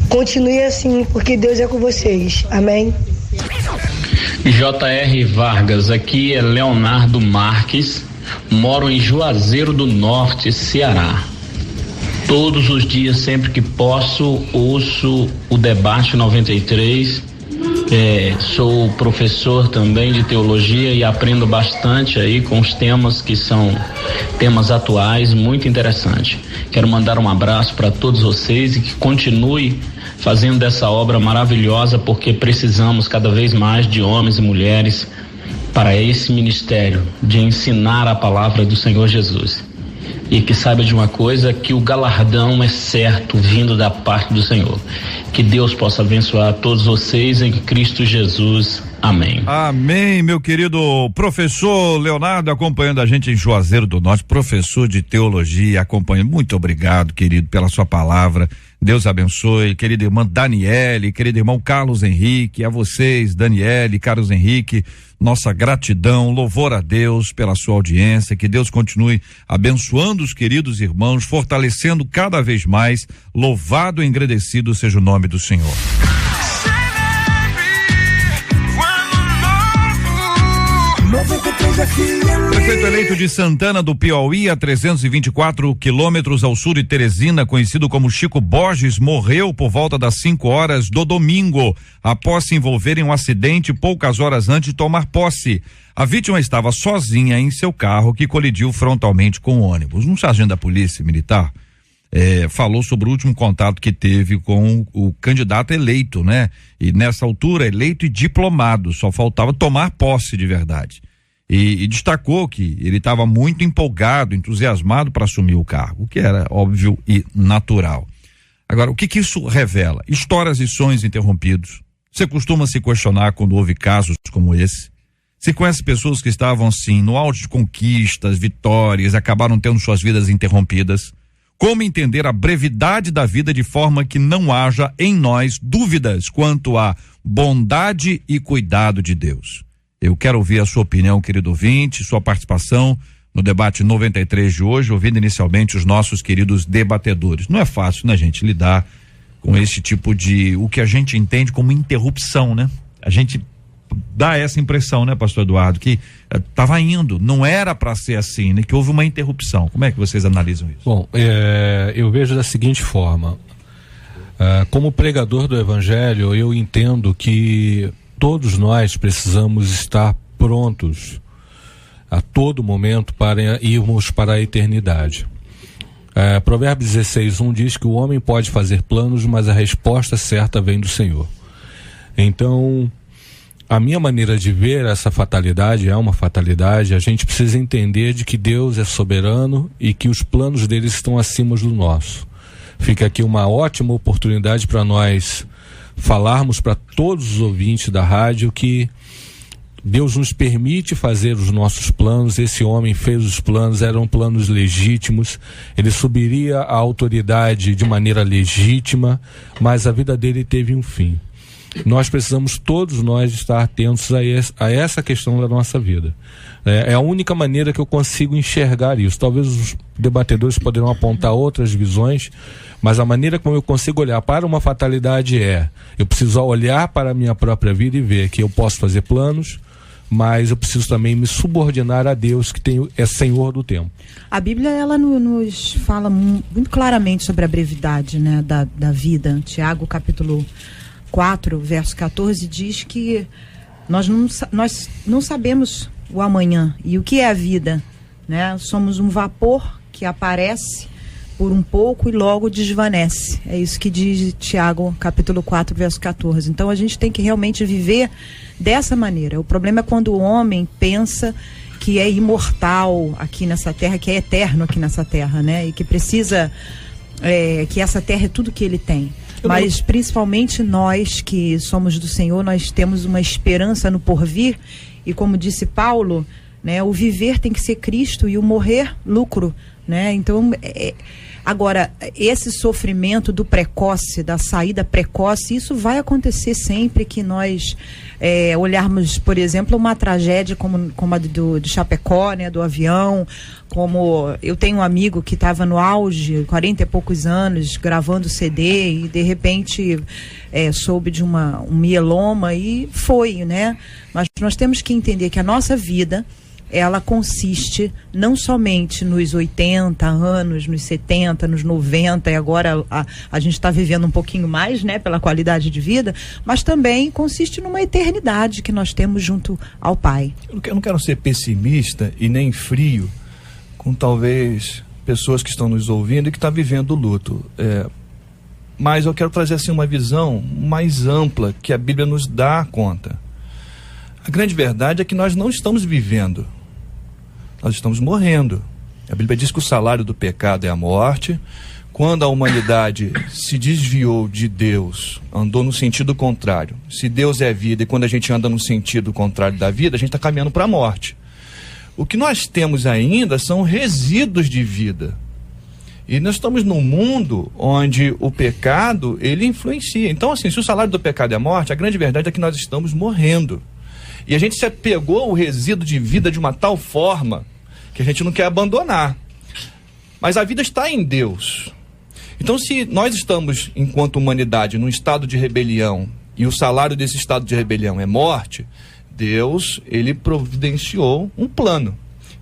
continue assim, porque Deus é com vocês. Amém? J.R. Vargas, aqui é Leonardo Marques, moro em Juazeiro do Norte, Ceará. Todos os dias, sempre que posso, ouço o debate 93. Sou professor também de teologia e aprendo bastante aí com os temas que são temas atuais, muito interessante. Quero mandar um abraço para todos vocês e que continue fazendo dessa obra maravilhosa, porque precisamos cada vez mais de homens e mulheres para esse ministério de ensinar a palavra do Senhor Jesus. E que saiba de uma coisa, que o galardão é certo, vindo da parte do Senhor. Que Deus possa abençoar todos vocês em Cristo Jesus. Amém. Amém, meu querido professor Leonardo, acompanhando a gente em Juazeiro do Norte, professor de teologia, acompanhando. Muito obrigado, querido, pela sua palavra. Deus abençoe, querida irmã Daniele, querido irmão Carlos Henrique, a vocês, Daniele, Carlos Henrique, nossa gratidão, louvor a Deus pela sua audiência, que Deus continue abençoando os queridos irmãos, fortalecendo cada vez mais, louvado e engrandecido seja o nome do Senhor. Prefeito eleito de Santana do Piauí, a 324 quilômetros ao sul de Teresina, conhecido como Chico Borges, morreu por volta das 5 horas do domingo, após se envolver em um acidente poucas horas antes de tomar posse. A vítima estava sozinha em seu carro, que colidiu frontalmente com o ônibus. Um sargento da polícia militar falou sobre o último contato que teve com o candidato eleito, né? E nessa altura, eleito e diplomado, só faltava tomar posse de verdade. E destacou que ele estava muito empolgado, entusiasmado para assumir o cargo, o que era óbvio e natural. Agora, o que isso revela? Histórias e sonhos interrompidos. Você costuma se questionar quando houve casos como esse? Você conhece pessoas que estavam assim, no auge de conquistas, vitórias, acabaram tendo suas vidas interrompidas? Como entender a brevidade da vida de forma que não haja em nós dúvidas quanto à bondade e cuidado de Deus? Eu quero ouvir a sua opinião, querido ouvinte, sua participação no debate 93 de hoje, ouvindo inicialmente os nossos queridos debatedores. Não é fácil, né, gente, lidar com esse tipo de, o que a gente entende como interrupção, né? A gente dá essa impressão, né, pastor Eduardo, que estava indo, não era para ser assim, né? Que houve uma interrupção. Como é que vocês analisam isso? Bom, eu vejo da seguinte forma, como pregador do evangelho, eu entendo que todos nós precisamos estar prontos a todo momento para irmos para a eternidade. Provérbios 16:1 diz que o homem pode fazer planos, mas a resposta certa vem do Senhor. Então, a minha maneira de ver essa fatalidade é uma fatalidade. A gente precisa entender de que Deus é soberano e que os planos dele estão acima do nosso. Fica aqui uma ótima oportunidade para nós falarmos para todos os ouvintes da rádio que Deus nos permite fazer os nossos planos. Esse homem fez os planos, eram planos legítimos, ele subiria à autoridade de maneira legítima, mas a vida dele teve um fim. Nós precisamos, todos nós, estar atentos a essa questão da nossa vida. É a única maneira que eu consigo enxergar isso. Talvez os debatedores poderão apontar outras visões, mas a maneira como eu consigo olhar para uma fatalidade eu preciso olhar para a minha própria vida e ver que eu posso fazer planos, mas eu preciso também me subordinar a Deus, que é Senhor do tempo. A Bíblia, ela nos fala muito claramente sobre a brevidade, né, da vida. Tiago, capítulo 4, verso 14, diz que nós não sabemos o amanhã e o que é a vida, né? Somos um vapor que aparece por um pouco e logo desvanece. É isso que diz Tiago, capítulo 4, verso 14. Então a gente tem que realmente viver dessa maneira. O problema é quando o homem pensa que é imortal aqui nessa terra, que é eterno aqui nessa terra, né? E que precisa, que essa terra é tudo que ele tem. Mas principalmente nós que somos do Senhor, nós temos uma esperança no porvir, e como disse Paulo, né, o viver tem que ser Cristo e o morrer lucro, né? Então, agora, esse sofrimento do precoce, da saída precoce, isso vai acontecer sempre que nós olharmos, por exemplo, uma tragédia como a de Chapecó, né, do avião. Como eu tenho um amigo que estava no auge, 40 e poucos anos, gravando CD, e de repente soube de um mieloma e foi, né? Mas nós temos que entender que a nossa vida, ela consiste não somente nos 80 anos, nos 70, nos 90, e agora a gente está vivendo um pouquinho mais, né, pela qualidade de vida, mas também consiste numa eternidade que nós temos junto ao Pai. Eu não quero ser pessimista e nem frio com talvez pessoas que estão nos ouvindo e que estão vivendo o luto. Mas eu quero trazer assim uma visão mais ampla que a Bíblia nos dá conta. A grande verdade é que nós não estamos vivendo, nós estamos morrendo. A Bíblia diz que o salário do pecado é a morte. Quando a humanidade se desviou de Deus, andou no sentido contrário. Se Deus é vida e quando a gente anda no sentido contrário da vida, a gente está caminhando para a morte. O que nós temos ainda são resíduos de vida. E nós estamos num mundo onde o pecado, ele influencia. Então, assim, se o salário do pecado é a morte, a grande verdade é que nós estamos morrendo. E a gente se apegou ao resíduo de vida de uma tal forma que a gente não quer abandonar. Mas a vida está em Deus. Então, se nós estamos, enquanto humanidade, num estado de rebelião, e o salário desse estado de rebelião é morte, Deus, ele providenciou um plano,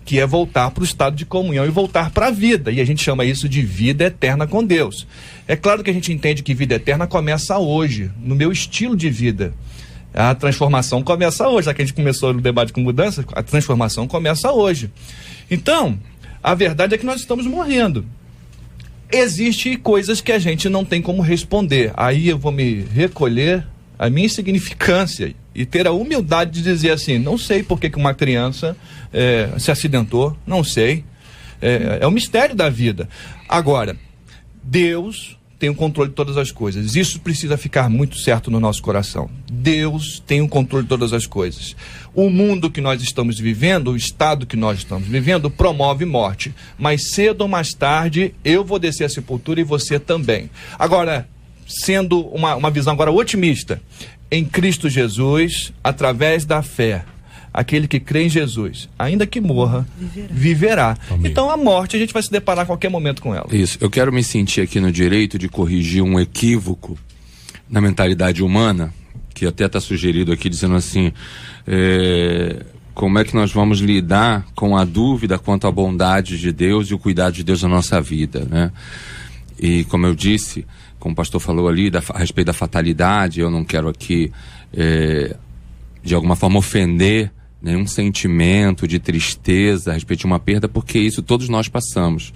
que é voltar para o estado de comunhão e voltar para a vida. E a gente chama isso de vida eterna com Deus. É claro que a gente entende que vida eterna começa hoje, no meu estilo de vida. A transformação começa hoje, já que a gente começou no debate com mudança, a transformação começa hoje. Então, a verdade é que nós estamos morrendo. Existem coisas que a gente não tem como responder. Aí eu vou me recolher a minha insignificância e ter a humildade de dizer assim, não sei por que uma criança se acidentou, não sei. É o mistério da vida. Agora, Deus tem o controle de todas as coisas. Isso precisa ficar muito certo no nosso coração. Deus tem o controle de todas as coisas. O mundo que nós estamos vivendo, o estado que nós estamos vivendo, promove morte. Mas cedo ou mais tarde, eu vou descer à sepultura e você também. Agora, sendo uma visão agora otimista, em Cristo Jesus, através da fé, aquele que crê em Jesus, ainda que morra, viverá. Então a morte a gente vai se deparar a qualquer momento com ela. Isso, eu quero me sentir aqui no direito de corrigir um equívoco na mentalidade humana, que até está sugerido aqui, dizendo assim, como é que nós vamos lidar com a dúvida quanto à bondade de Deus e o cuidado de Deus na nossa vida, né? E como eu disse, como o pastor falou ali a respeito da fatalidade, eu não quero aqui de alguma forma ofender nenhum sentimento de tristeza a respeito de uma perda, porque isso todos nós passamos.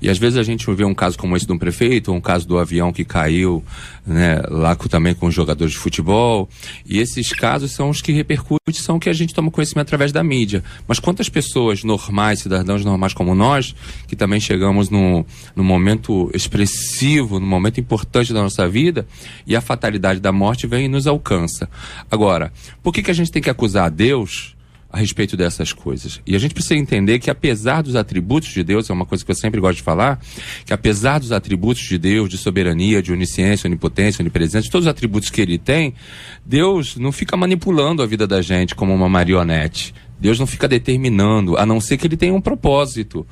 E às vezes a gente vê um caso como esse de um prefeito, ou um caso do avião que caiu, né, lá também com os jogadores de futebol, e esses casos são os que repercutem, são que a gente toma conhecimento através da mídia. Mas quantas pessoas normais, cidadãos normais como nós, que também chegamos num momento expressivo, num momento importante da nossa vida, e a fatalidade da morte vem e nos alcança. Agora, por que a gente tem que acusar a Deus a respeito dessas coisas? E a gente precisa entender que apesar dos atributos de Deus, é uma coisa que eu sempre gosto de falar, que apesar dos atributos de Deus, de soberania, de onisciência, onipotência, onipresença, todos os atributos que ele tem, Deus não fica manipulando a vida da gente como uma marionete. Deus não fica determinando, a não ser que ele tenha um propósito.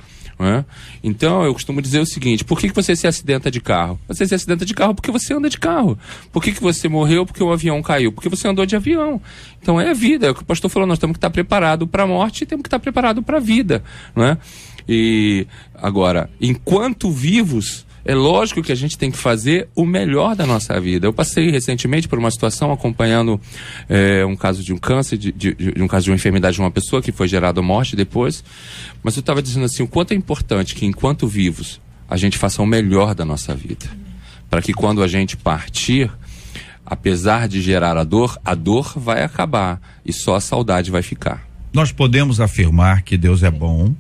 Então eu costumo dizer o seguinte: por que você se acidenta de carro? Você se acidenta de carro porque você anda de carro. Por que você morreu? Porque o avião caiu. Porque você andou de avião. Então é a vida, é o que o pastor falou, nós temos que estar preparados para a morte e temos que estar preparados para a vida, não é? E agora, enquanto vivos, é lógico que a gente tem que fazer o melhor da nossa vida. Eu passei recentemente por uma situação acompanhando um caso de um câncer, de um caso de uma enfermidade de uma pessoa que foi gerada morte depois. Mas eu estava dizendo assim, o quanto é importante que enquanto vivos a gente faça o melhor da nossa vida. Para que quando a gente partir, apesar de gerar a dor vai acabar e só a saudade vai ficar. Nós podemos afirmar que Deus é bom,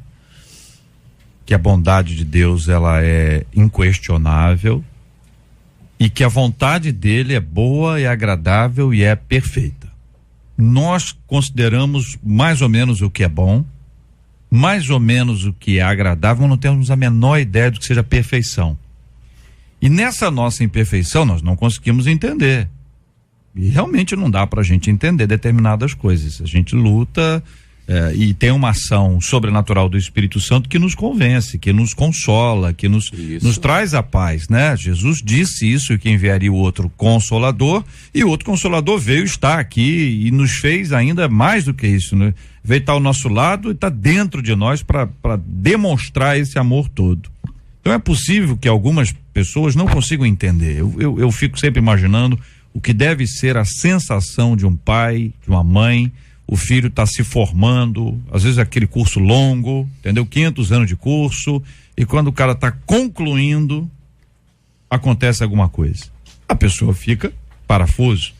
que a bondade de Deus ela é inquestionável e que a vontade dele é boa, é agradável e é perfeita. Nós consideramos mais ou menos o que é bom, mais ou menos o que é agradável, não temos a menor ideia do que seja perfeição. E nessa nossa imperfeição nós não conseguimos entender. E realmente não dá pra gente entender determinadas coisas. A gente luta e tem uma ação sobrenatural do Espírito Santo que nos convence, que nos consola, que nos traz a paz, né? Jesus disse isso, que enviaria o outro Consolador, e o outro Consolador veio estar aqui e nos fez ainda mais do que isso, né? Veio estar ao nosso lado e está dentro de nós para demonstrar esse amor todo. Então é possível que algumas pessoas não consigam entender. Eu fico sempre imaginando o que deve ser a sensação de um pai, de uma mãe. O filho está se formando, às vezes aquele curso longo, entendeu? 500 anos de curso, e quando o cara está concluindo, acontece alguma coisa. A pessoa fica parafuso.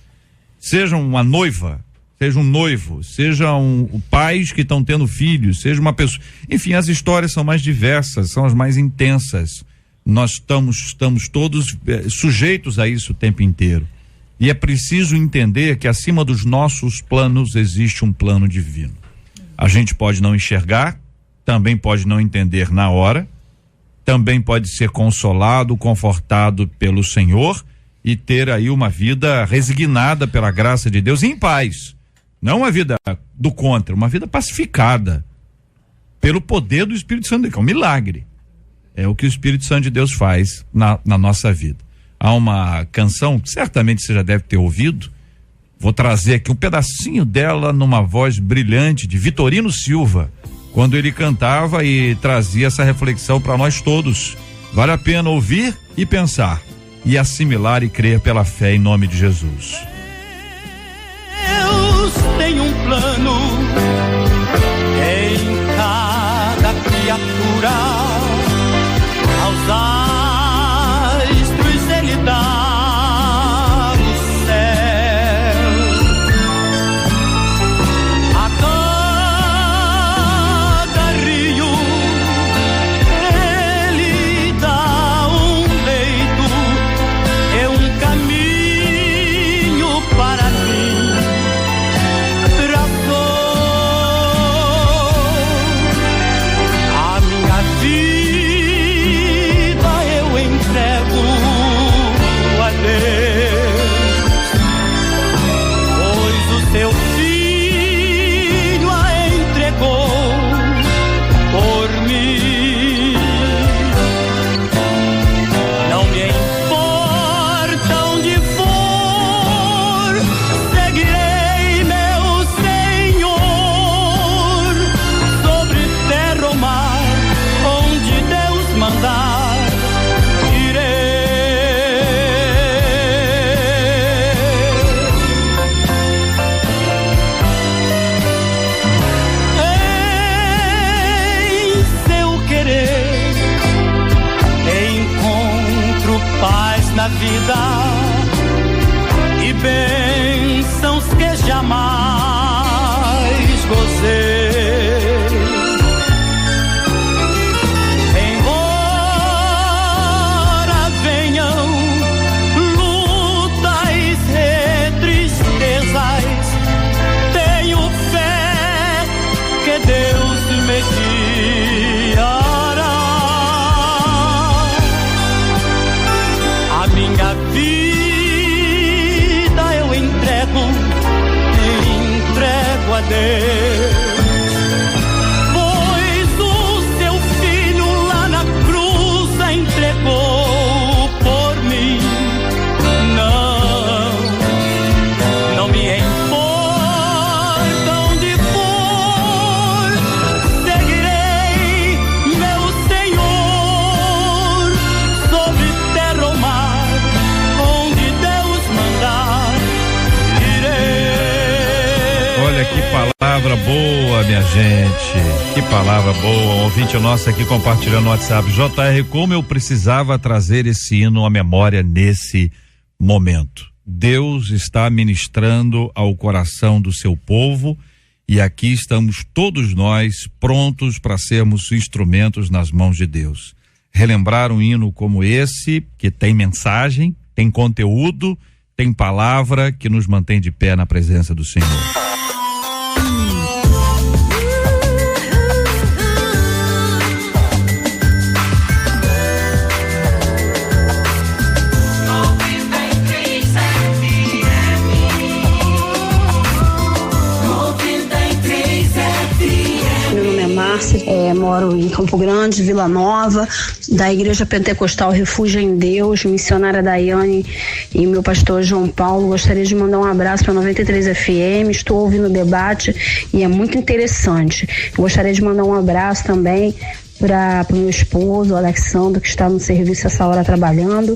Seja uma noiva, seja um noivo, sejam pais que estão tendo filhos, seja uma pessoa. Enfim, as histórias são mais diversas, são as mais intensas. Nós estamos todos sujeitos a isso o tempo inteiro. E é preciso entender que acima dos nossos planos existe um plano divino. A gente pode não enxergar, também pode não entender na hora, também pode ser consolado, confortado pelo Senhor e ter aí uma vida resignada pela graça de Deus em paz. Não uma vida do contra, uma vida pacificada pelo poder do Espírito Santo, que é um milagre. É o que o Espírito Santo de Deus faz na nossa vida. Há uma canção que certamente você já deve ter ouvido, vou trazer aqui um pedacinho dela numa voz brilhante de Vitorino Silva, quando ele cantava e trazia essa reflexão para nós todos. Vale a pena ouvir e pensar, e assimilar e crer pela fé em nome de Jesus. Deus tem um plano em cada criatura, aos na vida e bênçãos que jamais gozei. Embora venham lutas e tristezas, tenho fé que Deus me guiará. A minha vida eu entrego a Deus, pois o seu filho lá na cruz entregou por mim. Não me importa onde for, seguirei meu Senhor, sobre terra ou mar, onde Deus mandar, irei. Olha que palavra boa, minha gente. Que palavra boa. Um ouvinte nosso aqui compartilhando no WhatsApp. JR, como eu precisava trazer esse hino à memória nesse momento. Deus está ministrando ao coração do seu povo e aqui estamos todos nós prontos para sermos instrumentos nas mãos de Deus. Relembrar um hino como esse, que tem mensagem, tem conteúdo, tem palavra que nos mantém de pé na presença do Senhor. Moro em Campo Grande, Vila Nova, da Igreja Pentecostal Refúgio em Deus, missionária Daiane e meu pastor João Paulo. Gostaria de mandar um abraço para 93 FM, estou ouvindo o debate e é muito interessante. Gostaria de mandar um abraço também para o meu esposo, o Alexandre, que está no serviço essa hora trabalhando.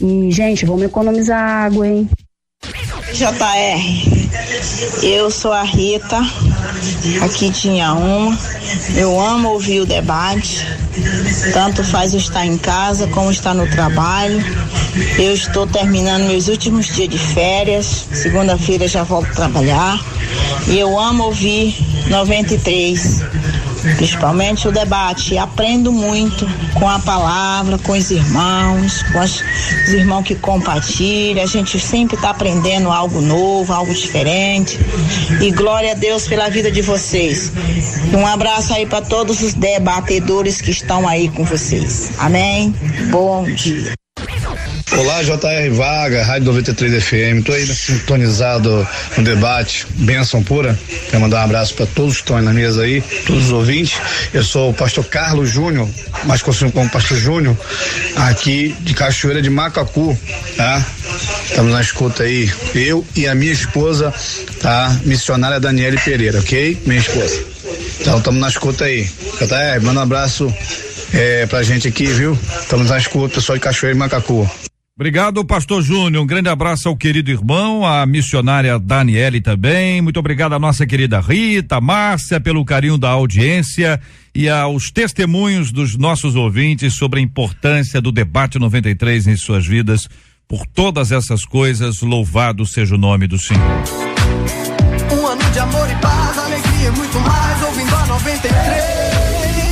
E, gente, vamos economizar água, hein? JR, eu sou a Rita, aqui de Inhaúma. Eu amo ouvir o debate, tanto faz eu estar em casa como estar no trabalho. Eu estou terminando meus últimos dias de férias, segunda-feira já volto a trabalhar. E eu amo ouvir 93, principalmente o debate. Aprendo muito com a palavra, com os irmãos, os irmãos que compartilham. A gente sempre está aprendendo algo novo, algo diferente. E glória a Deus pela vida de vocês. Um abraço aí para todos os debatedores que estão aí com vocês. Amém? Bom dia. Olá, JR Varga, Rádio 93 FM, estou aí sintonizado no debate, bênção pura. Quero mandar um abraço para todos que estão aí na mesa aí, todos os ouvintes. Eu sou o pastor Carlos Júnior, mais conhecido como pastor Júnior, aqui de Cachoeira de Macacu, tá? Estamos na escuta aí, eu e a minha esposa, tá? Missionária Daniele Pereira, ok? Minha esposa. Então estamos na escuta aí. JR, manda um abraço pra gente aqui, viu? Estamos na escuta, pessoal de Cachoeira de Macacu. Obrigado, pastor Júnior. Um grande abraço ao querido irmão, à missionária Daniele também. Muito obrigado à nossa querida Rita, Márcia, pelo carinho da audiência e aos testemunhos dos nossos ouvintes sobre a importância do debate 93 em suas vidas. Por todas essas coisas, louvado seja o nome do Senhor. Um ano de amor e paz, alegria e muito mais, ouvindo a 93.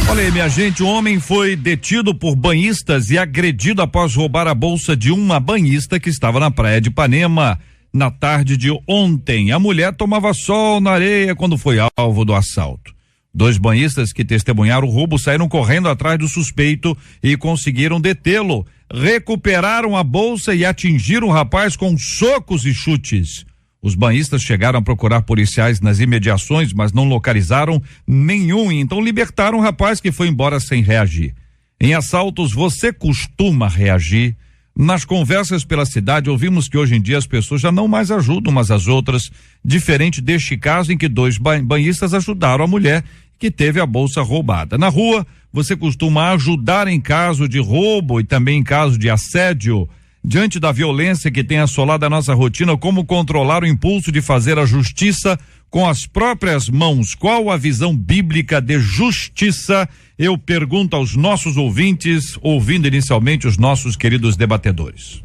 Olha aí, minha gente, um homem foi detido por banhistas e agredido após roubar a bolsa de uma banhista que estava na praia de Ipanema na tarde de ontem. A mulher tomava sol na areia quando foi alvo do assalto. 2 banhistas que testemunharam o roubo saíram correndo atrás do suspeito e conseguiram detê-lo. Recuperaram a bolsa e atingiram o rapaz com socos e chutes. Os banhistas chegaram a procurar policiais nas imediações, mas não localizaram nenhum, então libertaram o rapaz que foi embora sem reagir. Em assaltos, você costuma reagir? Nas conversas pela cidade, ouvimos que hoje em dia as pessoas já não mais ajudam umas às outras, diferente deste caso em que 2 banhistas ajudaram a mulher que teve a bolsa roubada. Na rua, você costuma ajudar em caso de roubo e também em caso de assédio? Diante da violência que tem assolado a nossa rotina, como controlar o impulso de fazer a justiça com as próprias mãos? Qual a visão bíblica de justiça? Eu pergunto aos nossos ouvintes, ouvindo inicialmente os nossos queridos debatedores.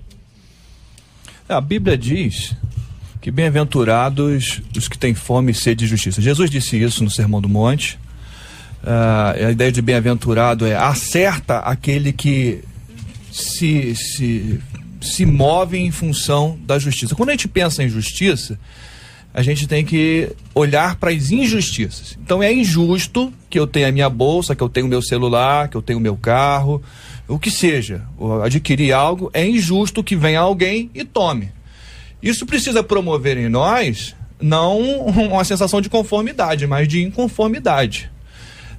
A Bíblia diz que bem-aventurados os que têm fome e sede de justiça. Jesus disse isso no Sermão do Monte. A ideia de bem-aventurado é acerta aquele que se move em função da justiça. Quando a gente pensa em justiça, a gente tem que olhar para as injustiças. Então é injusto que eu tenha a minha bolsa, que eu tenha o meu celular, que eu tenha o meu carro, o que seja, adquirir algo, é injusto que venha alguém e tome. Isso precisa promover em nós não uma sensação de conformidade, mas de inconformidade.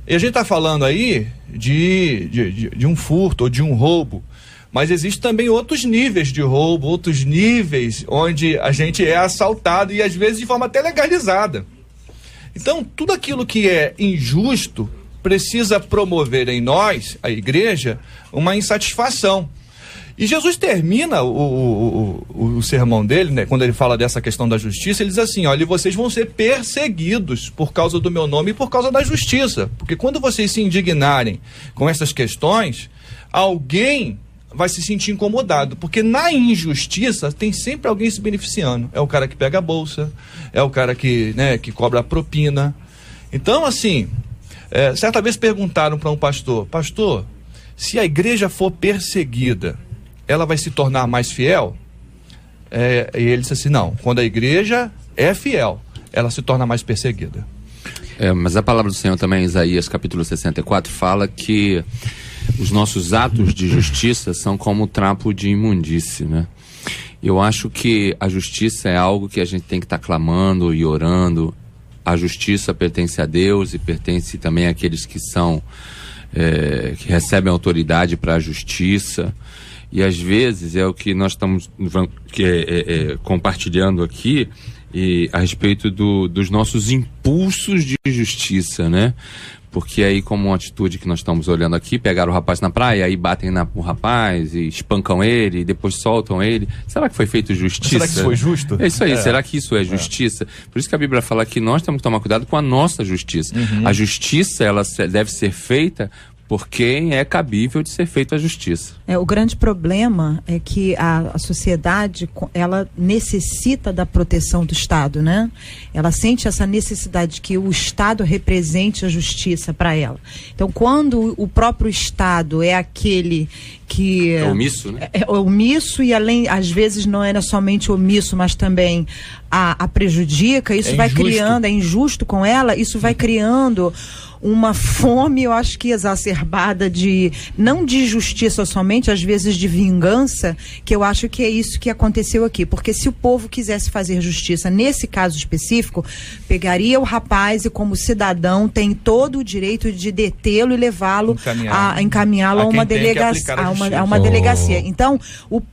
E a gente está falando aí de um furto ou de um roubo, mas existem também outros níveis de roubo, outros níveis onde a gente é assaltado e às vezes de forma até legalizada. Então, tudo aquilo que é injusto precisa promover em nós, a igreja, uma insatisfação. E Jesus termina o sermão dele, né, quando ele fala dessa questão da justiça, ele diz assim, olha, vocês vão ser perseguidos por causa do meu nome e por causa da justiça. Porque quando vocês se indignarem com essas questões, alguém vai se sentir incomodado, porque na injustiça tem sempre alguém se beneficiando. É o cara que pega a bolsa, é o cara que cobra a propina. Então, assim, certa vez perguntaram para um pastor, se a igreja for perseguida, ela vai se tornar mais fiel? E ele disse assim, não, quando a igreja é fiel, ela se torna mais perseguida. Mas a palavra do Senhor também, em Isaías capítulo 64, fala que os nossos atos de justiça são como trapo de imundície, né? Eu acho que a justiça é algo que a gente tem que estar clamando e orando. A justiça pertence a Deus e pertence também àqueles que que recebem autoridade para a justiça. E às vezes é o que nós estamos compartilhando aqui a respeito dos nossos impulsos de justiça, né? Porque aí, como uma atitude que nós estamos olhando aqui, pegaram o rapaz na praia, aí batem no rapaz e espancam ele, e depois soltam ele. Será que foi feito justiça? Será que isso foi justo? É isso aí, será que isso é justiça? Por isso que a Bíblia fala que nós temos que tomar cuidado com a nossa justiça. A justiça, ela deve ser feita por quem é cabível de ser feita a justiça. O grande problema é que a sociedade, ela necessita da proteção do Estado, né? Ela sente essa necessidade de que o Estado represente a justiça para ela. Então, quando o próprio Estado é aquele que... É omisso, né? É omisso e, além, às vezes, não era somente omisso, mas também a prejudica, isso vai criando, é injusto com ela, isso vai criando uma fome, eu acho que exacerbada não de justiça somente, às vezes de vingança, que eu acho que é isso que aconteceu aqui, porque se o povo quisesse fazer justiça, nesse caso específico, pegaria o rapaz e como cidadão tem todo o direito de detê-lo e levá-lo encaminhá-lo a uma delegacia. Então,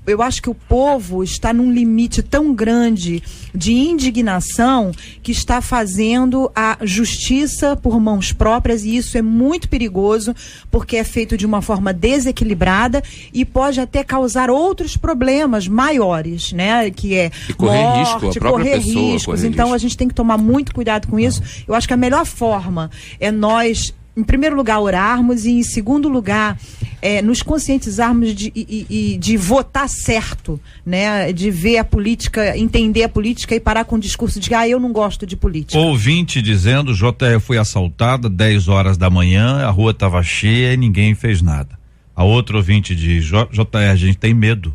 eu acho que o povo está num limite tão grande de indignação que está fazendo a justiça por mãos próprias, e isso é muito perigoso porque é feito de uma forma desequilibrada e pode até causar outros problemas maiores, né? Que é morte, correr riscos. Então a gente tem que tomar muito cuidado com isso. Eu acho que a melhor forma é nós, em primeiro lugar, orarmos e, em segundo lugar, nos conscientizarmos de votar certo, né? De ver a política, entender a política e parar com o discurso de eu não gosto de política. Ouvinte dizendo, JR foi assaltada 10 horas da manhã, a rua estava cheia e ninguém fez nada. A outra ouvinte diz, JR, a gente tem medo,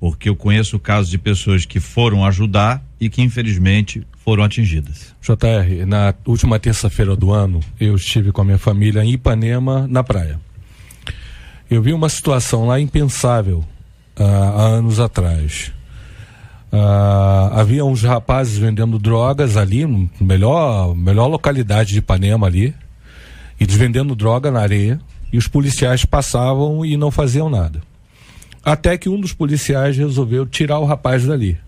porque eu conheço casos de pessoas que foram ajudar e que infelizmente foram atingidas. JR, na última terça-feira do ano, eu estive com a minha família em Ipanema, na praia. Eu vi uma situação lá impensável há anos atrás. Havia uns rapazes vendendo drogas ali, melhor localidade de Ipanema ali, e eles vendendo droga na areia, e os policiais passavam e não faziam nada. Até que um dos policiais resolveu tirar o rapaz dali.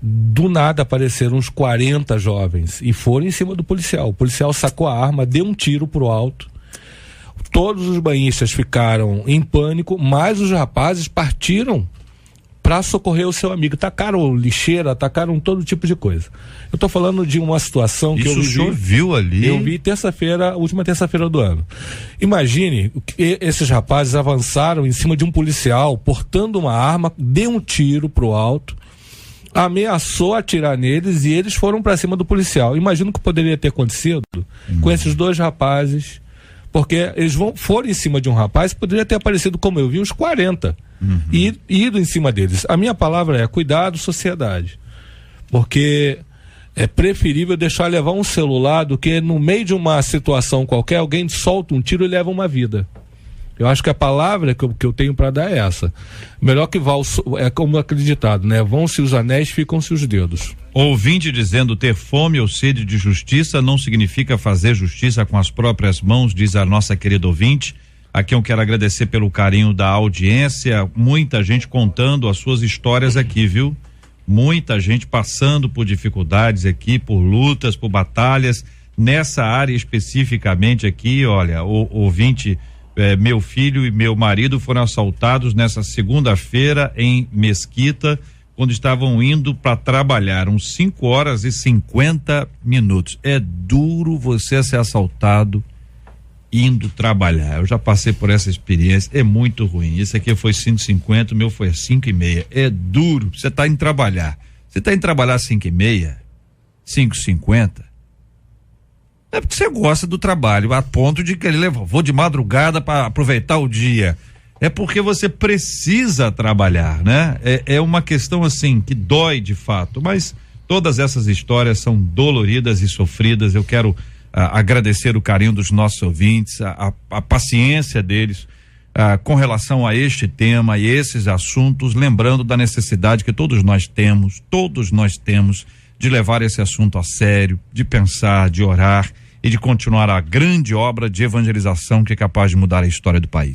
Do nada apareceram uns 40 jovens e foram em cima do policial. O policial sacou a arma, deu um tiro pro alto. Todos os banhistas ficaram em pânico, mas os rapazes partiram para socorrer o seu amigo. Tacaram lixeira, tacaram todo tipo de coisa. Eu estou falando de uma situação que eu vi. Isso o senhor viu ali? Eu vi última terça-feira do ano. Imagine que esses rapazes avançaram em cima de um policial, portando uma arma, deu um tiro pro alto, ameaçou atirar neles e eles foram para cima do policial. Imagino o que poderia ter acontecido com esses dois rapazes, porque eles foram em cima de um rapaz, poderia ter aparecido, como eu vi, uns 40 e ido em cima deles. A minha palavra é cuidado, sociedade, porque é preferível deixar levar um celular do que no meio de uma situação qualquer alguém solta um tiro e leva uma vida. Eu acho que a palavra que eu tenho para dar é essa. Melhor que vá, é como acreditado, né? Vão-se os anéis, ficam-se os dedos. Ouvinte dizendo: ter fome ou sede de justiça não significa fazer justiça com as próprias mãos, diz a nossa querida ouvinte. Aqui eu quero agradecer pelo carinho da audiência, muita gente contando as suas histórias aqui, viu? Muita gente passando por dificuldades aqui, por lutas, por batalhas, nessa área especificamente aqui. Olha, o ouvinte, meu filho e meu marido foram assaltados nessa segunda-feira em Mesquita, quando estavam indo para trabalhar, uns 5h50. É duro você ser assaltado indo trabalhar. Eu já passei por essa experiência, é muito ruim. Esse aqui foi 5h50, o meu foi 5h30. É duro. Você tá indo trabalhar. Você tá indo trabalhar 5h30, 5h50. É porque você gosta do trabalho, a ponto de querer vou de madrugada para aproveitar o dia. É porque você precisa trabalhar, né? É uma questão assim que dói de fato, mas todas essas histórias são doloridas e sofridas. Eu quero agradecer o carinho dos nossos ouvintes, a paciência deles com relação a este tema e esses assuntos, lembrando da necessidade que todos nós temos de levar esse assunto a sério, de pensar, de orar e de continuar a grande obra de evangelização que é capaz de mudar a história do país.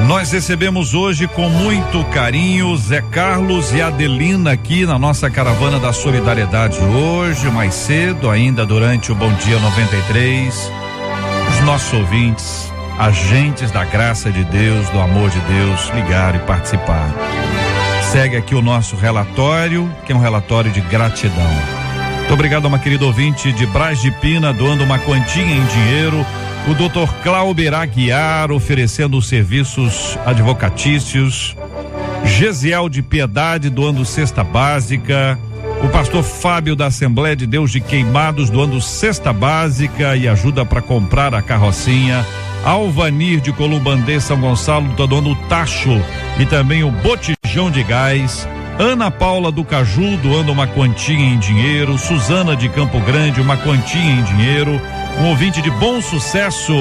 Nós recebemos hoje com muito carinho Zé Carlos e Adelina aqui na nossa caravana da solidariedade hoje, mais cedo, ainda durante o Bom Dia 93. Os nossos ouvintes, agentes da graça de Deus, do amor de Deus, ligaram e participaram. Segue aqui o nosso relatório, que é um relatório de gratidão. Muito obrigado a uma querida ouvinte de Braz de Pina, doando uma quantia em dinheiro. O Dr. Clauber Aguiar oferecendo serviços advocatícios, Gesiel de Piedade doando cesta básica, o pastor Fábio da Assembleia de Deus de Queimados doando cesta básica e ajuda para comprar a carrocinha, Alvanir de Columbandê São Gonçalo tá doando o tacho e também o botijão de gás, Ana Paula do Caju doando uma quantia em dinheiro, Suzana de Campo Grande uma quantia em dinheiro, um ouvinte de Bom Sucesso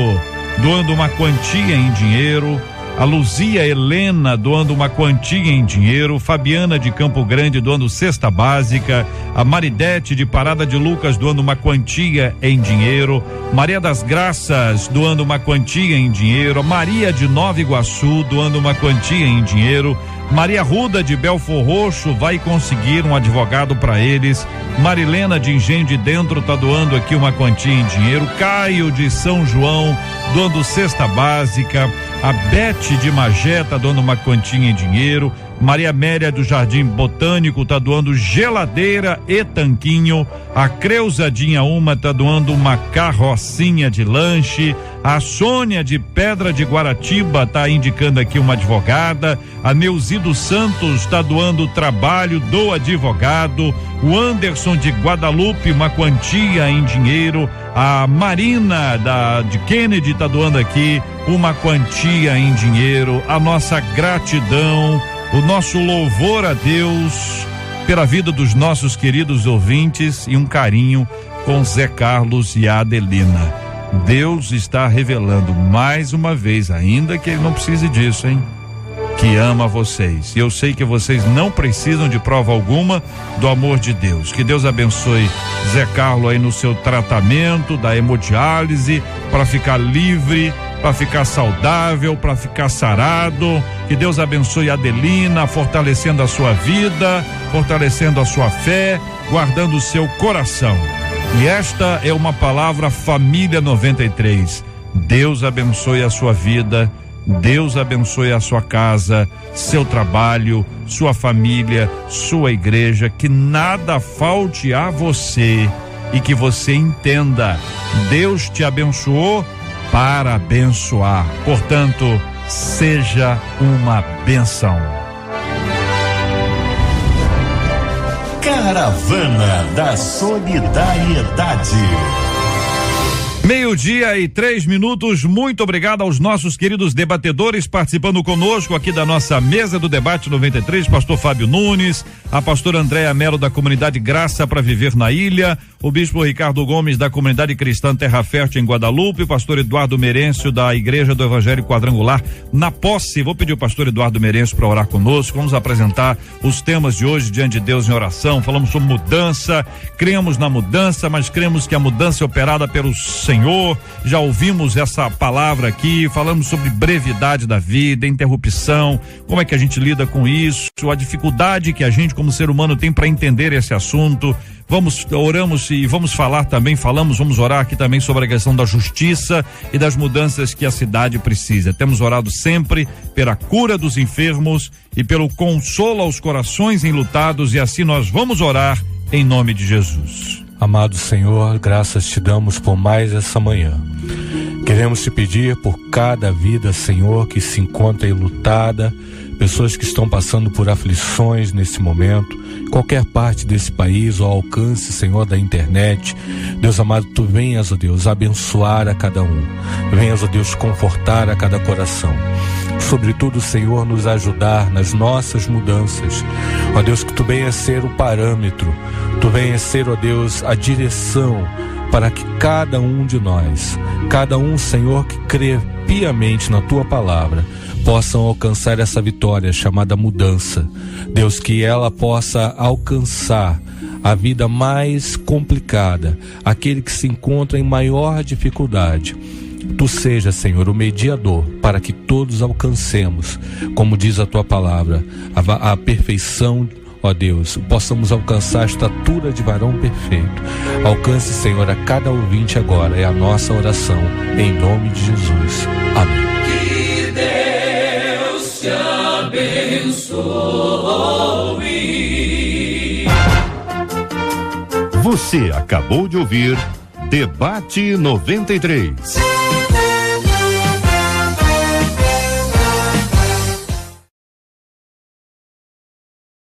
doando uma quantia em dinheiro, a Luzia Helena doando uma quantia em dinheiro, Fabiana de Campo Grande doando cesta básica, a Maridete de Parada de Lucas doando uma quantia em dinheiro, Maria das Graças doando uma quantia em dinheiro, a Maria de Nova Iguaçu doando uma quantia em dinheiro, Maria Ruda de Belfor Roxo vai conseguir um advogado para eles, Marilena de Engenho de Dentro tá doando aqui uma quantia em dinheiro, Caio de São João doando cesta básica, a Bete de Magé tá doando uma quantia em dinheiro, Maria Amélia do Jardim Botânico tá doando geladeira e tanquinho, a Creusadinha Uma tá doando uma carrocinha de lanche, a Sônia de Pedra de Guaratiba tá indicando aqui uma advogada, a Neuzido Santos tá doando o trabalho do advogado, o Anderson de Guadalupe uma quantia em dinheiro, a Marina de Kennedy tá doando aqui uma quantia em dinheiro, a nossa gratidão, o nosso louvor a Deus pela vida dos nossos queridos ouvintes e um carinho com Zé Carlos e a Adelina. Deus está revelando mais uma vez, ainda que ele não precise disso, hein? que ama vocês. E eu sei que vocês não precisam de prova alguma do amor de Deus. Que Deus abençoe Zé Carlos aí no seu tratamento da hemodiálise, para ficar livre, para ficar saudável, para ficar sarado. Que Deus abençoe a Adelina, fortalecendo a sua vida, fortalecendo a sua fé, guardando o seu coração. E esta é uma palavra Família 93. Deus abençoe a sua vida, Deus abençoe a sua casa, seu trabalho, sua família, sua igreja, que nada falte a você e que você entenda, Deus te abençoou para abençoar. Portanto, seja uma bênção. Caravana da Solidariedade. 12:03. Muito obrigado aos nossos queridos debatedores participando conosco aqui da nossa mesa do debate 93, pastor Fábio Nunes, a pastora Andréa Melo da comunidade Graça para Viver na Ilha, o bispo Ricardo Gomes da comunidade cristã Terra Fértil em Guadalupe, o pastor Eduardo Merencio da Igreja do Evangelho Quadrangular na Posse. Vou pedir o pastor Eduardo Merencio para orar conosco. Vamos apresentar os temas de hoje diante de Deus em oração. Falamos sobre mudança, cremos na mudança, mas cremos que a mudança é operada pelo Senhor. Já ouvimos essa palavra aqui, falamos sobre brevidade da vida, interrupção, como é que a gente lida com isso, a dificuldade que a gente como ser humano tem para entender esse assunto. Oramos e vamos orar aqui também sobre a questão da justiça e das mudanças que a cidade precisa. Temos orado sempre pela cura dos enfermos e pelo consolo aos corações enlutados, e assim nós vamos orar em nome de Jesus. Amado Senhor, graças te damos por mais essa manhã. Queremos te pedir por cada vida, Senhor, que se encontra enlutada, pessoas que estão passando por aflições nesse momento, qualquer parte desse país, ao alcance, Senhor, da internet. Deus amado, tu venhas, ó Deus, abençoar a cada um. Venhas, ó Deus, confortar a cada coração. Sobretudo, Senhor, nos ajudar nas nossas mudanças. Ó Deus, que tu venhas ser o parâmetro, tu venhas ser, ó Deus, a direção para que cada um de nós, cada um, Senhor, que crê piamente na tua palavra, possam alcançar essa vitória chamada mudança. Deus, que ela possa alcançar a vida mais complicada, aquele que se encontra em maior dificuldade. Tu seja, Senhor, o mediador para que todos alcancemos, como diz a tua palavra, a perfeição, ó Deus, possamos alcançar a estatura de varão perfeito. Alcance, Senhor, a cada ouvinte agora, é a nossa oração, em nome de Jesus. Amém. Que Deus te abençoe. Você acabou de ouvir Debate 93.